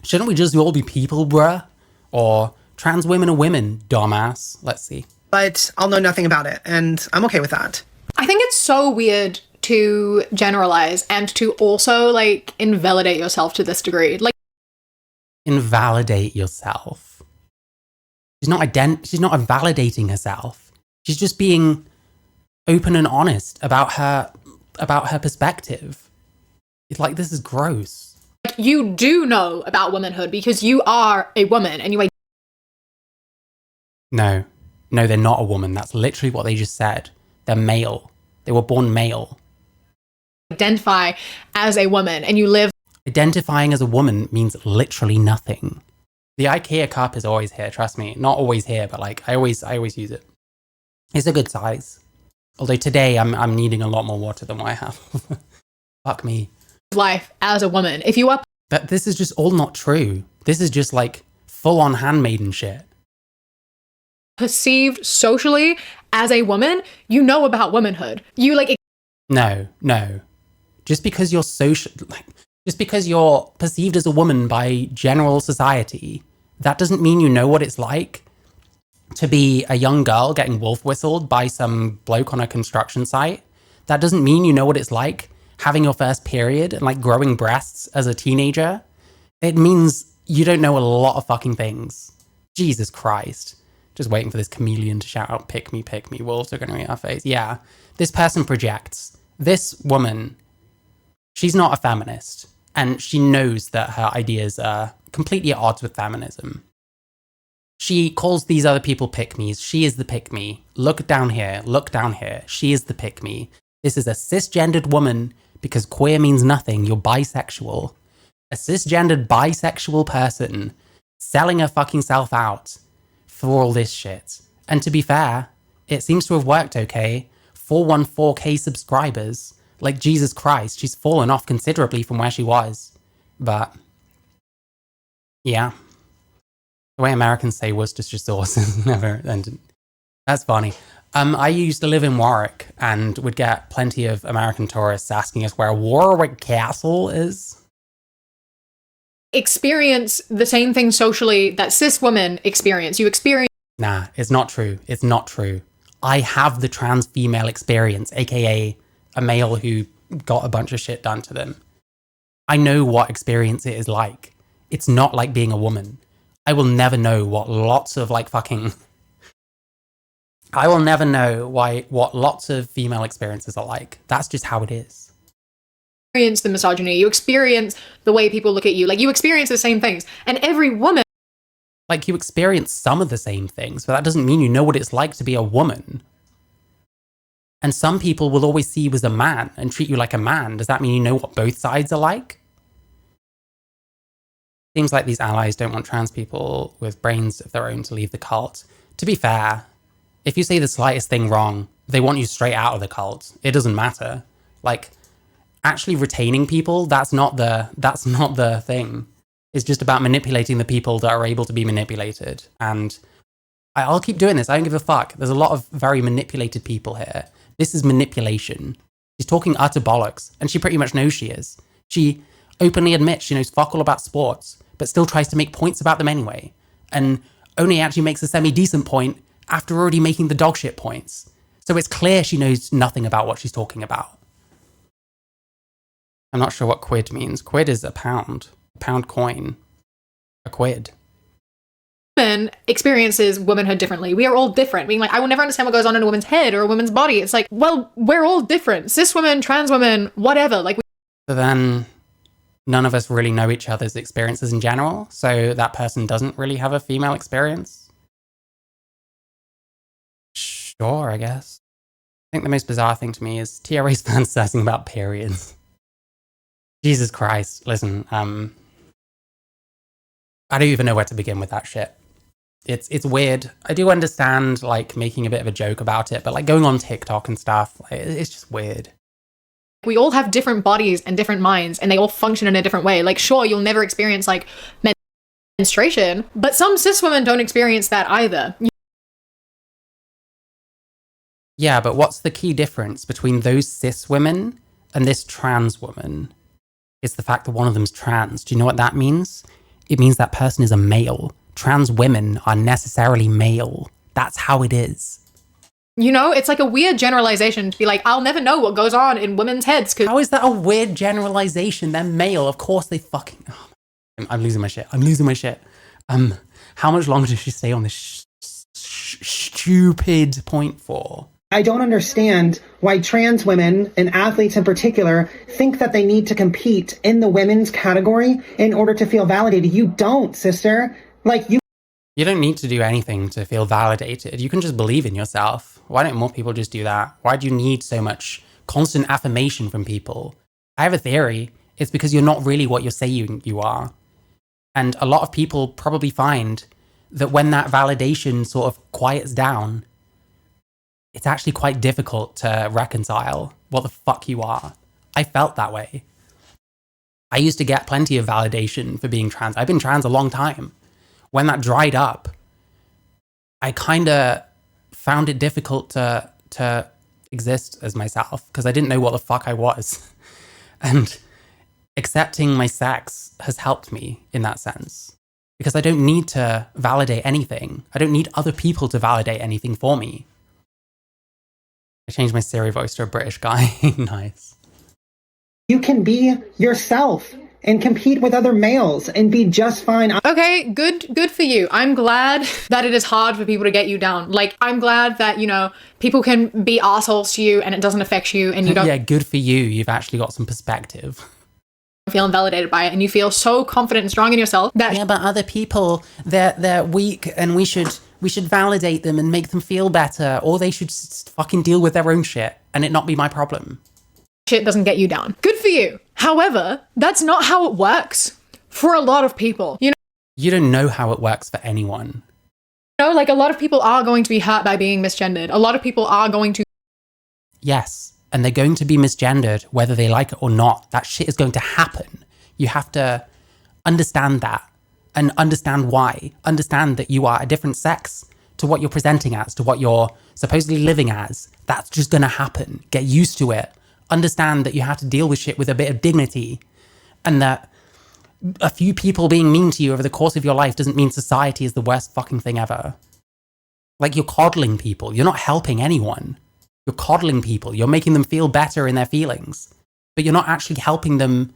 Shouldn't we just all be people, bruh? Or trans women are women, dumbass? Let's see. I'll know nothing about it. And I'm okay with that. I think it's so weird to generalize and to also like invalidate yourself to this degree. Like, Invalidate yourself. She's not invalidating herself. She's just being open and honest about her perspective. It's like, this is gross. you do know about womanhood because you are a woman and you No, they're not a woman. That's literally what they just said. They're male. They were born male. identify as a woman and you live. Identifying as a woman means literally nothing. The IKEA cup is always here, trust me. Not always here, but like I always use it. It's a good size. Although today I'm needing a lot more water than what I have. Fuck me. Life as a woman. If you are But this is just all not true. This is just like full-on handmaiden shit. perceived socially as a woman, you know about womanhood. You like No. Just because you're perceived as a woman by general society, that doesn't mean you know what it's like to be a young girl getting wolf whistled by some bloke on a construction site. That doesn't mean you know what it's like having your first period and like growing breasts as a teenager. It means you don't know a lot of fucking things. Jesus Christ. Just waiting for this chameleon to shout out, pick me, wolves are going to eat our face. Yeah, this person projects. This woman, she's not a feminist, and she knows that her ideas are completely at odds with feminism. She calls these other people pick-me's. She is the pick-me. Look down here. She is the pick-me. This is a cisgendered woman because queer means nothing. You're bisexual. A cisgendered bisexual person selling her fucking self out for all this shit. And to be fair, it seems to have worked okay. 414k subscribers. Like, Jesus Christ, she's fallen off considerably from where she was. But, yeah. The way Americans say Worcestershire sauce is never ending. That's funny. I used to live in Warwick and would get plenty of American tourists asking us where Warwick Castle is. Experience the same thing socially that cis women experience. You experience. Nah, it's not true. It's not true. I have the trans female experience, aka a male who got a bunch of shit done to them. I know what experience it is like. It's not like being a woman. I will never know what lots of I will never know what lots of female experiences are like. That's just how it is. Experience the misogyny. You experience the way people look at you. Like, you experience the same things. And every woman. Like, you experience some of the same things, but that doesn't mean you know what it's like to be a woman. And some people will always see you as a man and treat you like a man. Does that mean you know what both sides are like? Seems like these allies don't want trans people with brains of their own to leave the cult. To be fair, if you say the slightest thing wrong, they want you straight out of the cult. It doesn't matter. Like, actually retaining people, that's not the thing. It's just about manipulating the people that are able to be manipulated. And I'll keep doing this. I don't give a fuck. There's a lot of very manipulated people here. This is manipulation. She's talking utter bollocks, and she pretty much knows she is. She openly admits she knows fuck all about sports, but still tries to make points about them anyway. And only actually makes a semi-decent point after already making the dog shit points. So it's clear she knows nothing about what she's talking about. I'm not sure what quid means. Quid is a pound coin, a quid. Women experiences womanhood differently. We are all different. Being like, I will never understand what goes on in a woman's head or a woman's body. It's like, well, we're all different. Cis women, trans women, whatever. Like, So then none of us really know each other's experiences in general. So that person doesn't really have a female experience. Sure, I guess. I think the most bizarre thing to me is TRA's fantasizing about periods. Jesus Christ, listen, I don't even know where to begin with that shit. It's weird. I do understand, like, making a bit of a joke about it, but, like, going on TikTok and stuff, like, it's just weird. we all have different bodies and different minds, and they all function in a different way. Like, sure, you'll never experience, like, menstruation, but some cis women don't experience that either. Yeah, but what's the key difference between those cis women and this trans woman? It's the fact that one of them's trans. Do you know what that means? It means that person is a male. Trans women are necessarily male. That's how it is. You know, it's like a weird generalization to be like, I'll never know what goes on in women's heads. How is that a weird generalization? They're male. Of course they fucking... Oh, I'm losing my shit. How much longer does she stay on this stupid point for? I don't understand why trans women, and athletes in particular, think that they need to compete in the women's category in order to feel validated. You don't, sister. You don't need to do anything to feel validated. You can just believe in yourself. Why don't more people just do that? Why do you need so much constant affirmation from people? I have a theory. It's because you're not really what you're saying you are. And a lot of people probably find that when that validation sort of quiets down, it's actually quite difficult to reconcile what the fuck you are. I felt that way. I used to get plenty of validation for being trans. I've been trans a long time. When that dried up, I kind of found it difficult to exist as myself because I didn't know what the fuck I was. And accepting my sex has helped me in that sense because I don't need to validate anything. I don't need other people to validate anything for me. I changed my Siri voice to a British guy. Nice. You can be yourself and compete with other males and be just fine. Okay, good for you. I'm glad that it is hard for people to get you down. Like, I'm glad that, you know, people can be assholes to you and it doesn't affect you and you don't... Yeah, good for you. You've actually got some perspective. Feel invalidated by it and you feel so confident and strong in yourself that... Yeah, but other people, they're weak and we should validate them and make them feel better, or they should fucking deal with their own shit and it not be my problem. Shit doesn't get you down. Good for you. However, that's not how it works for a lot of people. You don't know how it works for anyone. You know, like, a lot of people are going to be hurt by being misgendered. A lot of people are going to... Yes, and they're going to be misgendered whether they like it or not. That shit is going to happen. You have to understand that and understand why. Understand that you are a different sex to what you're presenting as, to what you're supposedly living as. That's just going to happen. Get used to it. Understand that you have to deal with shit with a bit of dignity, and that a few people being mean to you over the course of your life doesn't mean society is the worst fucking thing ever. Like, you're coddling people. You're not helping anyone. You're coddling people. You're making them feel better in their feelings, but you're not actually helping them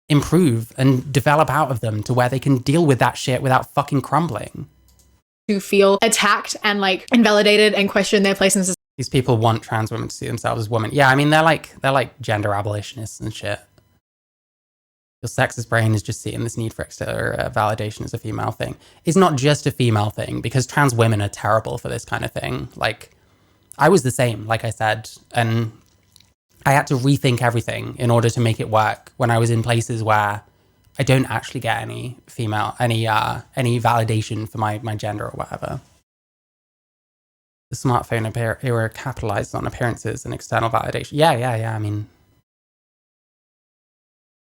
improve and develop out of them to where they can deal with that shit without fucking crumbling. To feel attacked and like invalidated and question their place in society. These people want trans women to see themselves as women. Yeah, I mean, they're like gender abolitionists and shit. Your sexist brain is just seeing this need for extra validation as a female thing. It's not just a female thing, because trans women are terrible for this kind of thing. Like, I was the same, like I said, and I had to rethink everything in order to make it work when I was in places where I don't actually get any validation for my gender or whatever. The smartphone era capitalized on appearances and external validation. Yeah. I mean,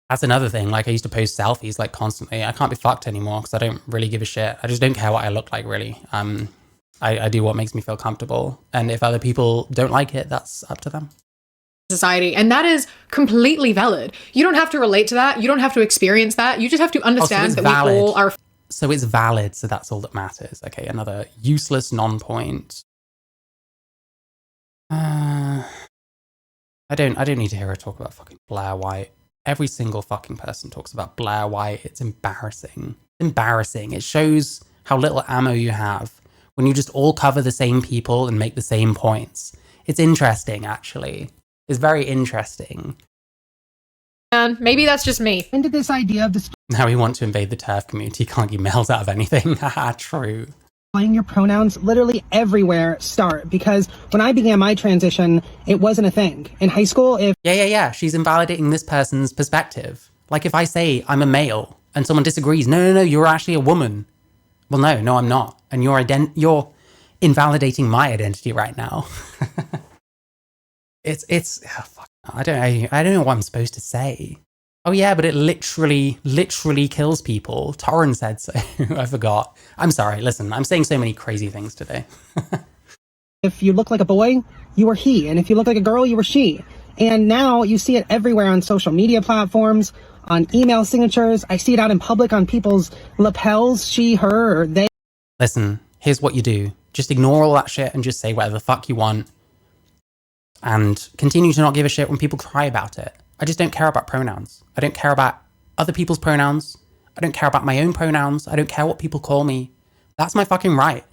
that's another thing. Like, I used to post selfies like constantly. I can't be fucked anymore because I don't really give a shit. I just don't care what I look like, really. I do what makes me feel comfortable. And if other people don't like it, that's up to them. Society, and that is completely valid. You don't have to relate to that. You don't have to experience that. You just have to understand that valid. we all are. So it's valid. So that's all that matters. Okay, another useless non-point. I don't need to hear her talk about fucking Blair White. Every single fucking person talks about Blair White. It's embarrassing. Embarrassing. It shows how little ammo you have when you just all cover the same people and make the same points. It's interesting, actually. It's very interesting. And maybe that's just me. Into this idea of Now we want to invade the TERF community. Can't get males out of anything. Haha, true. displaying your pronouns literally everywhere start, because when I began my transition, it wasn't a thing. In high school, if... Yeah. She's invalidating this person's perspective. Like, if I say I'm a male and someone disagrees, no, you're actually a woman. Well, no, I'm not. And you're invalidating my identity right now. Fuck. I don't know what I'm supposed to say. Oh yeah, but it literally kills people. Torrin said so. I forgot. I'm sorry. Listen, I'm saying so many crazy things today. If you look like a boy, you were he. And if you look like a girl, you were she. And now you see it everywhere on social media platforms, on email signatures. I see it out in public on people's lapels, she, her, or they. Listen, here's what you do. Just ignore all that shit and just say whatever the fuck you want. And continue to not give a shit when people cry about it. I just don't care about pronouns. I don't care about other people's pronouns. I don't care about my own pronouns. I don't care what people call me. That's my fucking right.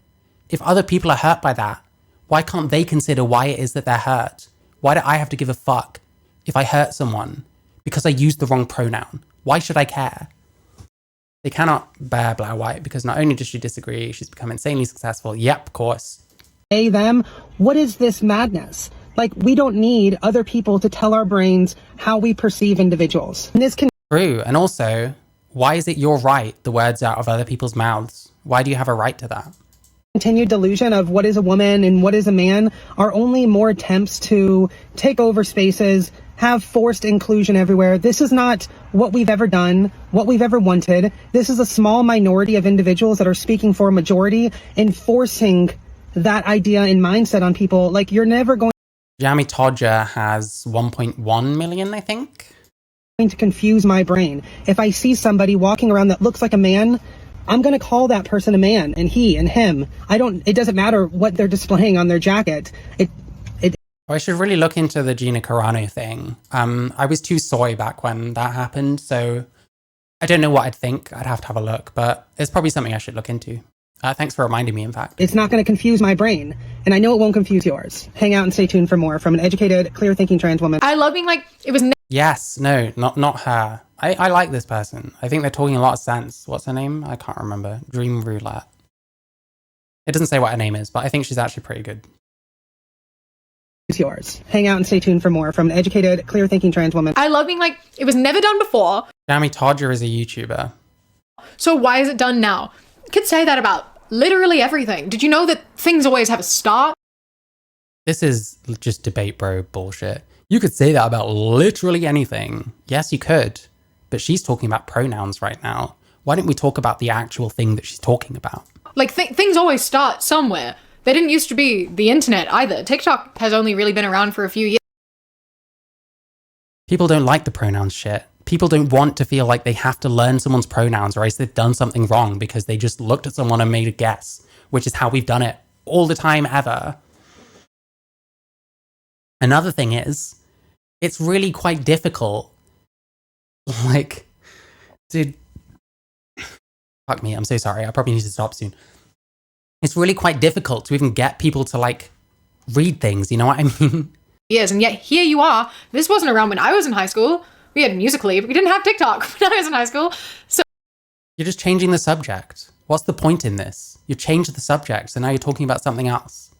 If other people are hurt by that, why can't they consider why it is that they're hurt? Why do I have to give a fuck if I hurt someone because I used the wrong pronoun? Why should I care? They cannot bear Blair White because not only does she disagree, she's become insanely successful. Yep, of course. They, them. What is this madness? Like, we don't need other people to tell our brains how we perceive individuals. And this can... True. And also, why is it your right, the words out of other people's mouths? Why do you have a right to that? Continued delusion of what is a woman and what is a man are only more attempts to take over spaces, have forced inclusion everywhere. This is not what we've ever done, what we've ever wanted. This is a small minority of individuals that are speaking for a majority, enforcing that idea and mindset on people. Like, you're never going Jamie Todger has 1.1 million, I think. to confuse my brain. If I see somebody walking around that looks like a man, I'm going to call that person a man, and he and him. It doesn't matter what they're displaying on their jacket. I should really look into the Gina Carano thing. I was too soy back when that happened, so I don't know what I'd think. I'd have to have a look, but it's probably something I should look into. Thanks for reminding me, in fact. It's not going to confuse my brain, and I know it won't confuse yours. Hang out and stay tuned for more from an educated, clear-thinking trans woman. I love being like, it was Yes, no, not her. I like this person. I think they're talking a lot of sense. What's her name? I can't remember. Dream Roulette. It doesn't say what her name is, but I think she's actually pretty good. It's yours. Hang out and stay tuned for more from an educated, clear-thinking trans woman. I love being like, it was never done before. Jamie Todger is a YouTuber. So why is it done now? You could say that about literally everything. Did you know that things always have a start? This is just debate bro bullshit. You could say that about literally anything. Yes, you could. But she's talking about pronouns right now. Why don't we talk about the actual thing that she's talking about? Like, things always start somewhere. They didn't used to be the internet either. TikTok has only really been around for a few years. People don't like the pronouns shit. People don't want to feel like they have to learn someone's pronouns or else they've done something wrong because they just looked at someone and made a guess, which is how we've done it all the time ever. Another thing is, it's really quite difficult. Like, dude, fuck me, I'm so sorry. I probably need to stop soon. It's really quite difficult to even get people to, like, read things, you know what I mean? Years, and yet here you are. This wasn't around when I was in high school. We had Musical.ly, but we didn't have TikTok when I was in high school. So you're just changing the subject. What's the point in this? You changed the subject, so now you're talking about something else.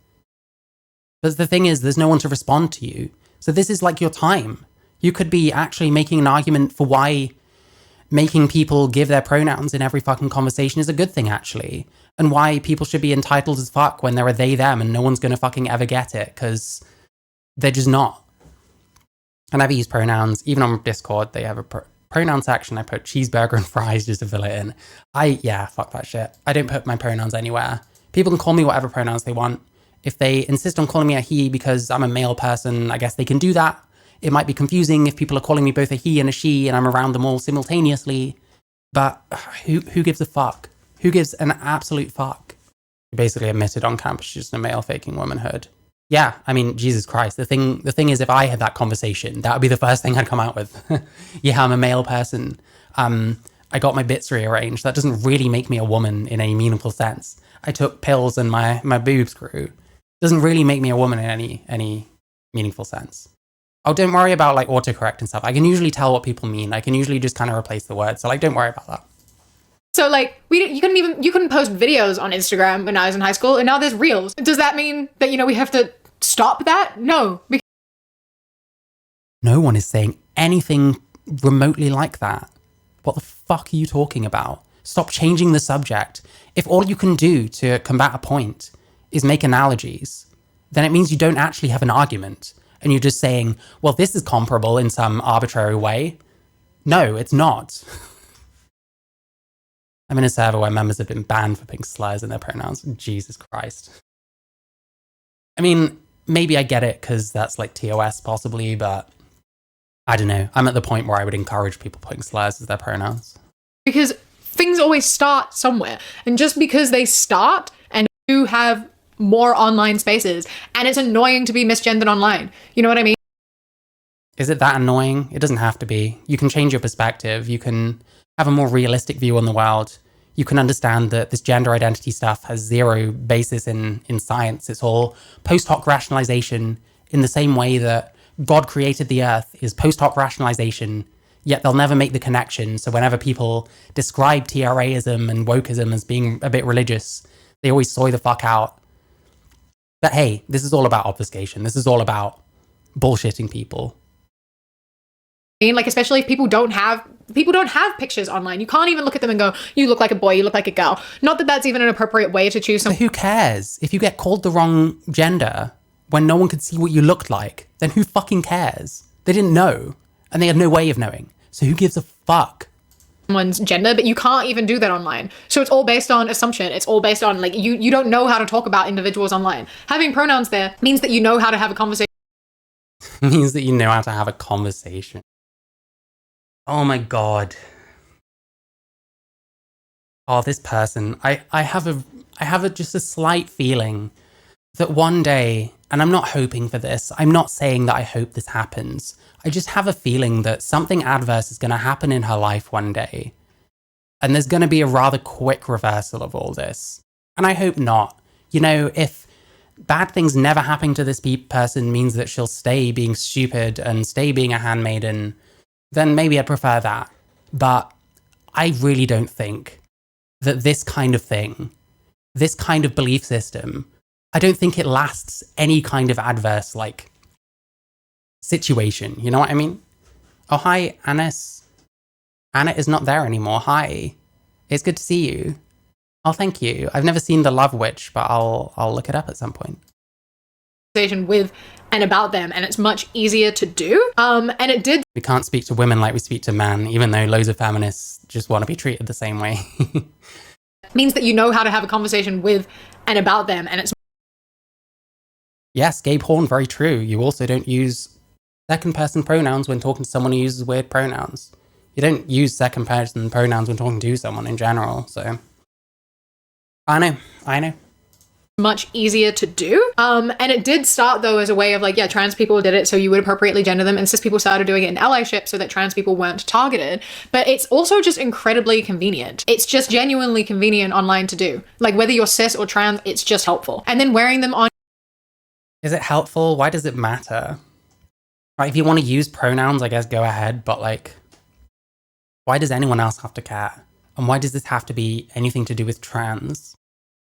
But the thing is, there's no one to respond to you. So this is like your time. You could be actually making an argument for why making people give their pronouns in every fucking conversation is a good thing, actually. And why people should be entitled as fuck when they're a they, them, and no one's going to fucking ever get it, because they're just not. I never use pronouns. Even on Discord, they have a pronoun section. I put cheeseburger and fries just to fill it in. Yeah, fuck that shit. I don't put my pronouns anywhere. People can call me whatever pronouns they want. If they insist on calling me a he because I'm a male person, I guess they can do that. It might be confusing if people are calling me both a he and a she and I'm around them all simultaneously. But who gives a fuck? Who gives an absolute fuck? Basically admitted on campus she's just a male faking womanhood. Yeah, I mean, Jesus Christ. The thing is, if I had that conversation, that would be the first thing I'd come out with. Yeah, I'm a male person. I got my bits rearranged. That doesn't really make me a woman in any meaningful sense. I took pills and my boobs grew. Doesn't really make me a woman in any meaningful sense. Oh, don't worry about like autocorrect and stuff. I can usually tell what people mean. I can usually just kind of replace the words. So like, don't worry about that. So like, you couldn't post videos on Instagram when I was in high school, and now there's Reels. Does that mean that, we have to stop that? No. No one is saying anything remotely like that. What the fuck are you talking about? Stop changing the subject. If all you can do to combat a point is make analogies, then it means you don't actually have an argument. And you're just saying, well, this is comparable in some arbitrary way. No, it's not. I'm in a server where members have been banned for putting slurs in their pronouns. Jesus Christ. I mean, maybe I get it because that's like TOS possibly, but I don't know. I'm at the point where I would encourage people putting slurs as their pronouns. Because things always start somewhere. And just because they start and you have more online spaces, and it's annoying to be misgendered online. You know what I mean? Is it that annoying? It doesn't have to be. You can change your perspective. You can have a more realistic view on the world. You can understand that this gender identity stuff has zero basis in science. It's all post hoc rationalization in the same way that God created the earth is post hoc rationalization, yet they'll never make the connection. So whenever people describe TRAism and wokeism as being a bit religious, they always soy the fuck out. But hey, this is all about obfuscation. This is all about bullshitting people. Like, especially if people don't have pictures online. You can't even look at them and go, you look like a boy, you look like a girl. Not that that's even an appropriate way to choose someone. So who cares? If you get called the wrong gender when no one could see what you looked like, then who fucking cares? They didn't know, and they had no way of knowing. So who gives a fuck? Someone's gender, but you can't even do that online. So it's all based on assumption. It's all based on, like, you don't know how to talk about individuals online. Having pronouns there means that you know how to have a conversation. Means that you know how to have a conversation. Oh my God. Oh, this person. I have just a slight feeling that one day, and I'm not hoping for this, I'm not saying that I hope this happens. I just have a feeling that something adverse is going to happen in her life one day. And there's going to be a rather quick reversal of all this. And I hope not. If bad things never happening to this person means that she'll stay being stupid and stay being a handmaiden, then maybe I'd prefer that. But I really don't think that this kind of thing, this kind of belief system, I don't think it lasts any kind of adverse, situation. You know what I mean? Oh, hi, Anis. Anna is not there anymore. Hi. It's good to see you. Oh, thank you. I've never seen The Love Witch, but I'll look it up at some point. conversation with and about them, and it's much easier to do. And it did We can't speak to women like we speak to men, even though loads of feminists just want to be treated the same way. means that you know how to have a conversation with and about them, and it's Yes, gay porn, very true. You also don't use second person pronouns when talking to someone who uses weird pronouns. You don't use second person pronouns when talking to someone in general, so. I know. much easier to do. And it did start though as a way of like, yeah, trans people did it so you would appropriately gender them, and cis people started doing it in allyship so that trans people weren't targeted. But it's also just incredibly convenient. It's just genuinely convenient online to do. Like whether you're cis or trans, it's just helpful. And then wearing them on. Is it helpful? Why does it matter? Like, if you want to use pronouns, I guess go ahead, but like, why does anyone else have to care? And why does this have to be anything to do with trans?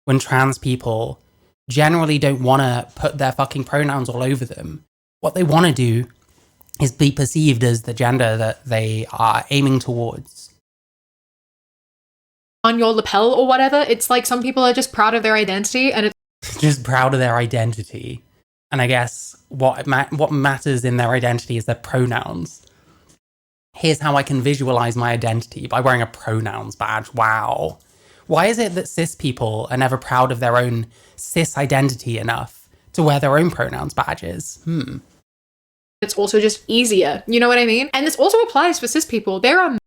When trans people generally don't want to put their fucking pronouns all over them. What they want to do is be perceived as the gender that they are aiming towards. On your lapel or whatever, it's like some people are just proud of their identity, and it's Just proud of their identity. And I guess what matters in their identity is their pronouns. Here's how I can visualize my identity by wearing a pronouns badge. Wow. Why is it that cis people are never proud of their own cis identity enough to wear their own pronouns badges? it's also just easier. You know what I mean? And this also applies for cis people. There are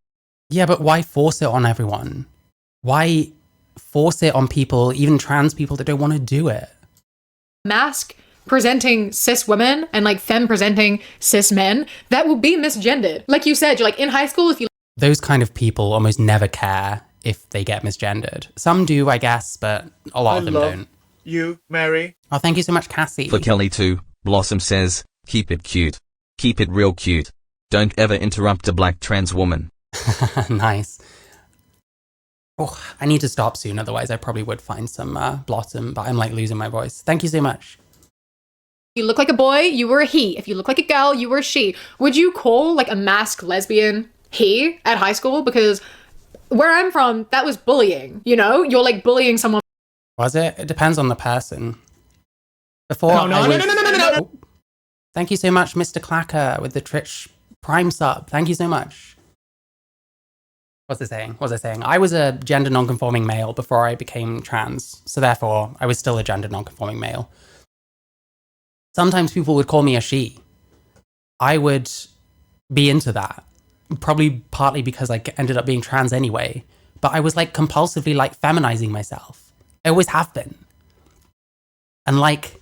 Yeah, but why force it on everyone? Why force it on people, even trans people, that don't want to do it? masc presenting cis women and like femme presenting cis men that will be misgendered. Like you said, you're like in high school, if you Those kind of people almost never care if they get misgendered. Some do, I guess, but a lot of them don't. You, Mary. Oh, thank you so much, Cassie. For Kelly too, Blossom says, keep it cute. Keep it real cute. Don't ever interrupt a black trans woman. Nice. Oh, I need to stop soon, otherwise I probably would find some Blossom, but I'm like losing my voice. Thank you so much. you look like a boy, you were a he. If you look like a girl, you were a she. Would you call like a masc lesbian he at high school? Because where I'm from, that was bullying. You know, you're like bullying someone. Was it? It depends on the person. Before No. Oh. Thank you so much, Mr. Clacker, with the Twitch Prime sub. Thank you so much. What's it saying? I was a gender non-conforming male before I became trans, so therefore I was still a gender non-conforming male. Sometimes people would call me a she. I would be into that. Probably partly because I ended up being trans anyway. But I was like compulsively like feminizing myself. I always have been. And like,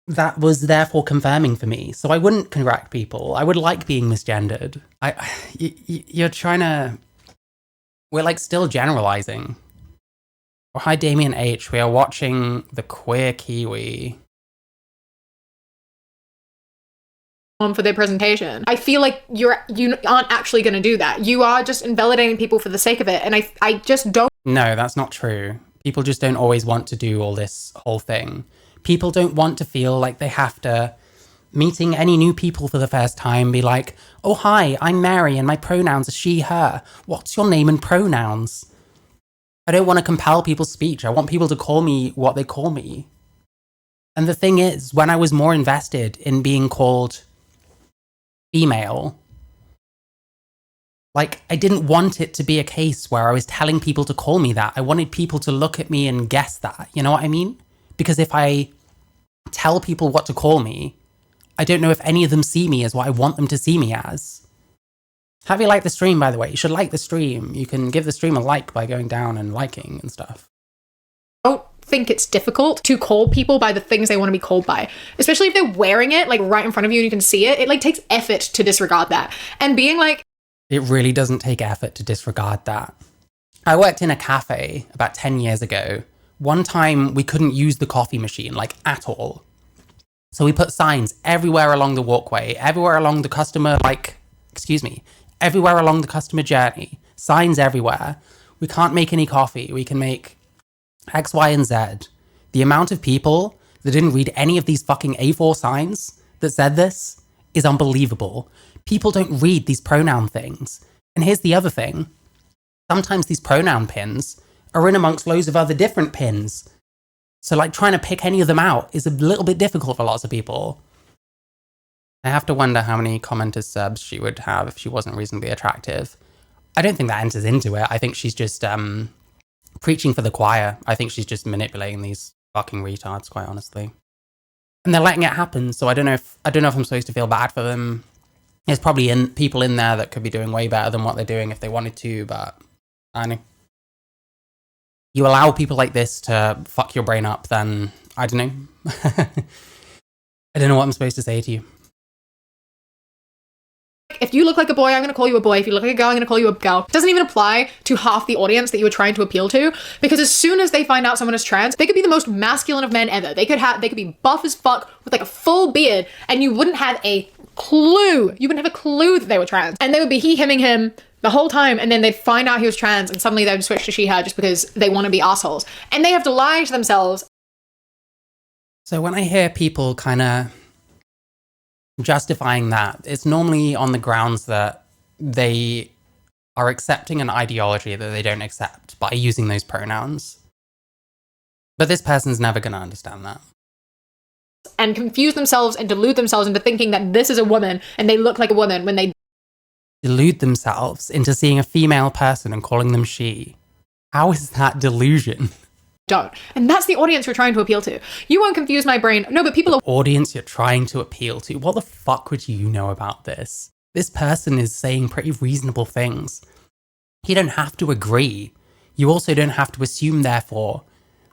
that was therefore confirming for me. So I wouldn't correct people. I would like being misgendered. You're trying to... We're like still generalizing. Oh, hi, Damien H. We are watching The Queer Kiwi. For their presentation. I feel like you aren't actually going to do that. You are just invalidating people for the sake of it. And I just don't. No, that's not true. People just don't always want to do all this whole thing. People don't want to feel like they have to, meeting any new people for the first time, be like, oh, hi, I'm Mary and my pronouns are she, her. What's your name and pronouns? I don't want to compel people's speech. I want people to call me what they call me. And the thing is, when I was more invested in being called female, like, I didn't want it to be a case where I was telling people to call me that. I wanted people to look at me and guess that. You know what I mean? Because if I tell people what to call me, I don't know if any of them see me as what I want them to see me as. Have you liked the stream, by the way? You should like the stream. You can give the stream a like by going down and liking and stuff. Don't think it's difficult to call people by the things they want to be called by, especially if they're wearing it like right in front of you and you can see it. It like takes effort to disregard that. And being like, it really doesn't take effort to disregard that. I worked in a cafe about 10 years ago. One time we couldn't use the coffee machine, like, at all. So we put signs everywhere along the walkway, everywhere along the customer, everywhere along the customer journey. Signs everywhere. We can't make any coffee. We can make X, Y, and Z. The amount of people that didn't read any of these fucking A4 signs that said this is unbelievable. People don't read these pronoun things. And here's the other thing. Sometimes these pronoun pins are in amongst loads of other different pins. So like trying to pick any of them out is a little bit difficult for lots of people. I have to wonder how many commenters subs she would have if she wasn't reasonably attractive. I don't think that enters into it. I think she's just preaching for the choir. I think she's just manipulating these fucking retards, quite honestly. And they're letting it happen, so I don't know if I'm supposed to feel bad for them. There's probably people in there that could be doing way better than what they're doing if they wanted to, but I don't know. You allow people like this to fuck your brain up, then I don't know. I don't know what I'm supposed to say to you. If you look like a boy, I'm going to call you a boy. If you look like a girl, I'm going to call you a girl. It doesn't even apply to half the audience that you were trying to appeal to, because as soon as they find out someone is trans, they could be the most masculine of men ever. They could be buff as fuck with like a full beard, and you wouldn't have a clue. You wouldn't have a clue that they were trans. And they would be he, him, him the whole time, and then they'd find out he was trans, and suddenly they would switch to she, her just because they want to be assholes. And they have to lie to themselves. So when I hear people kind of justifying that, it's normally on the grounds that they are accepting an ideology that they don't accept by using those pronouns. But this person's never going to understand that. And confuse themselves and delude themselves into thinking that this is a woman and they look like a woman when they delude themselves into seeing a female person and calling them she. How is that delusion? don't. And that's the audience you're trying to appeal to. You won't confuse my brain. No, but people are... Audience you're trying to appeal to. What the fuck would you know about this? This person is saying pretty reasonable things. You don't have to agree. You also don't have to assume, therefore,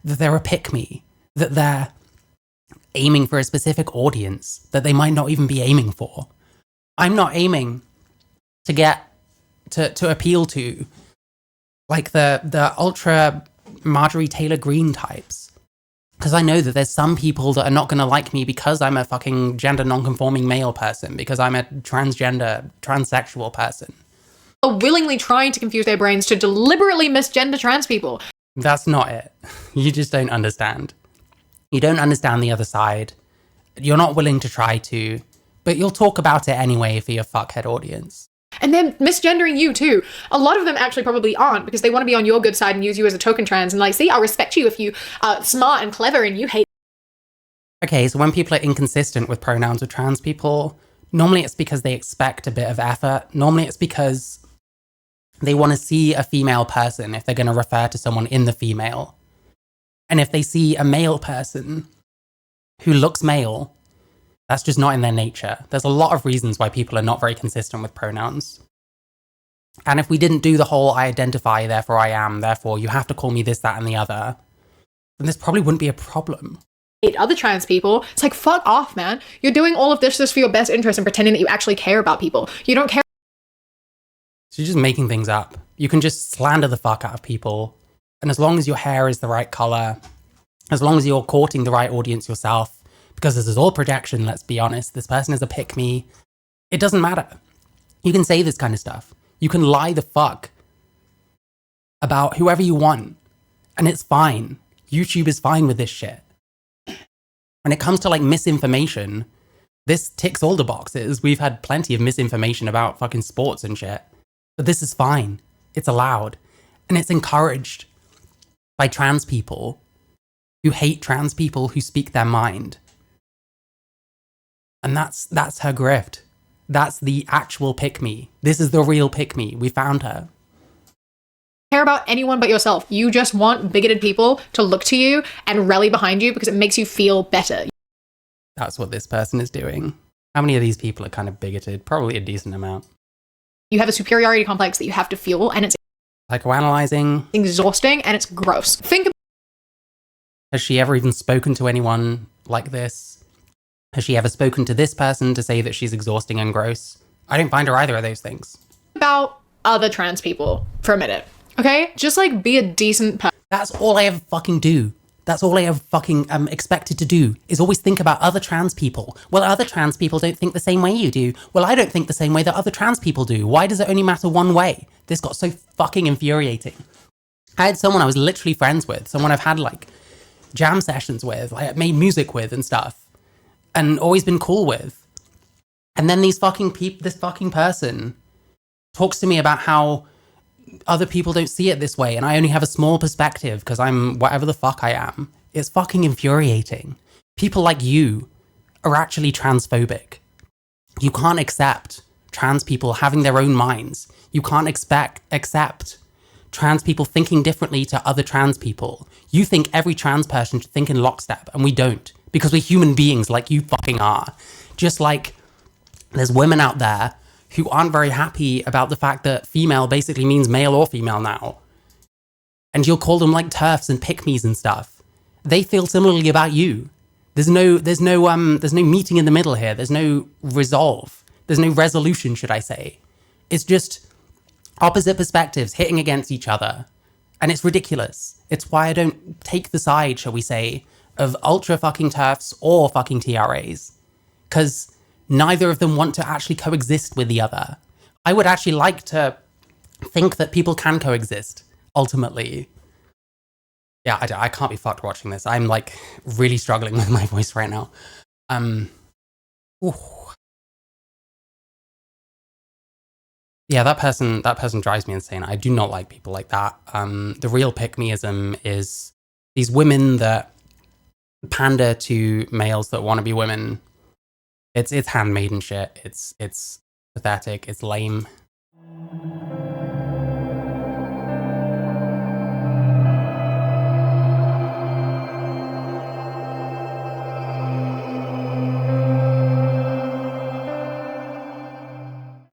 that they're a pick-me, that they're aiming for a specific audience that they might not even be aiming for. I'm not aiming to get to appeal to like the ultra Marjorie Taylor Greene types. Because I know that there's some people that are not going to like me because I'm a fucking gender non-conforming male person, because I'm a transgender, transsexual person. Are willingly trying to confuse their brains to deliberately misgender trans people. That's not it. You just don't understand. You don't understand the other side. You're not willing to try to, but you'll talk about it anyway for your fuckhead audience. And then misgendering you too. A lot of them actually probably aren't, because they want to be on your good side and use you as a token trans and like, see, I'll respect you if you are smart and clever and you hate. Okay, so when people are inconsistent with pronouns with trans people, normally it's because they expect a bit of effort. Normally it's because they want to see a female person if they're going to refer to someone in the female. And if they see a male person who looks male, that's just not in their nature. There's a lot of reasons why people are not very consistent with pronouns. And if we didn't do the whole I identify, therefore I am, therefore you have to call me this, that, and the other, then this probably wouldn't be a problem. Hate other trans people. It's like, fuck off, man. You're doing all of this just for your best interest and pretending that you actually care about people. You don't care. So you're just making things up. You can just slander the fuck out of people. And as long as your hair is the right color, as long as you're courting the right audience yourself, because this is all projection, let's be honest, this person is a pick-me, it doesn't matter. You can say this kind of stuff. You can lie the fuck about whoever you want, and it's fine. YouTube is fine with this shit. When it comes to like misinformation, this ticks all the boxes. We've had plenty of misinformation about fucking sports and shit. But this is fine. It's allowed. And it's encouraged by trans people who hate trans people who speak their mind. And that's her grift. That's the actual pick-me. This is the real pick-me. We found her. Care about anyone but yourself. You just want bigoted people to look to you and rally behind you because it makes you feel better. That's what this person is doing. How many of these people are kind of bigoted? Probably a decent amount. You have a superiority complex that you have to feel, and it's psychoanalyzing, exhausting, and it's gross. Has she ever even spoken to anyone like this? Has she ever spoken to this person to say that she's exhausting and gross? I don't find her either of those things. About other trans people for a minute, okay? Just like be a decent person. That's all I ever fucking do. That's all I ever fucking expected to do, is always think about other trans people. Well, other trans people don't think the same way you do. Well, I don't think the same way that other trans people do. Why does it only matter one way? This got so fucking infuriating. I had someone I was literally friends with, someone I've had like jam sessions with, like made music with and stuff, and always been cool with. And then this fucking person talks to me about how other people don't see it this way, and I only have a small perspective because I'm whatever the fuck I am. It's fucking infuriating. People like you are actually transphobic. You can't accept trans people having their own minds. You can't accept trans people thinking differently to other trans people. You think every trans person should think in lockstep, and we don't, because we're human beings like you fucking are. Just like there's women out there who aren't very happy about the fact that female basically means male or female now. And you'll call them like terfs and pick-me's and stuff. They feel similarly about you. There's no meeting in the middle here. There's no resolve. There's no resolution, should I say. It's just opposite perspectives hitting against each other. And it's ridiculous. It's why I don't take the side, shall we say, of ultra fucking terfs or fucking TRAs. Because neither of them want to actually coexist with the other. I would actually like to think that people can coexist, ultimately. Yeah, I can't be fucked watching this. I'm like really struggling with my voice right now. Ooh. Yeah, that person drives me insane. I do not like people like that. The real pick-meism is these women that pander to males that want to be women. It's handmaiden shit. It's pathetic. It's lame.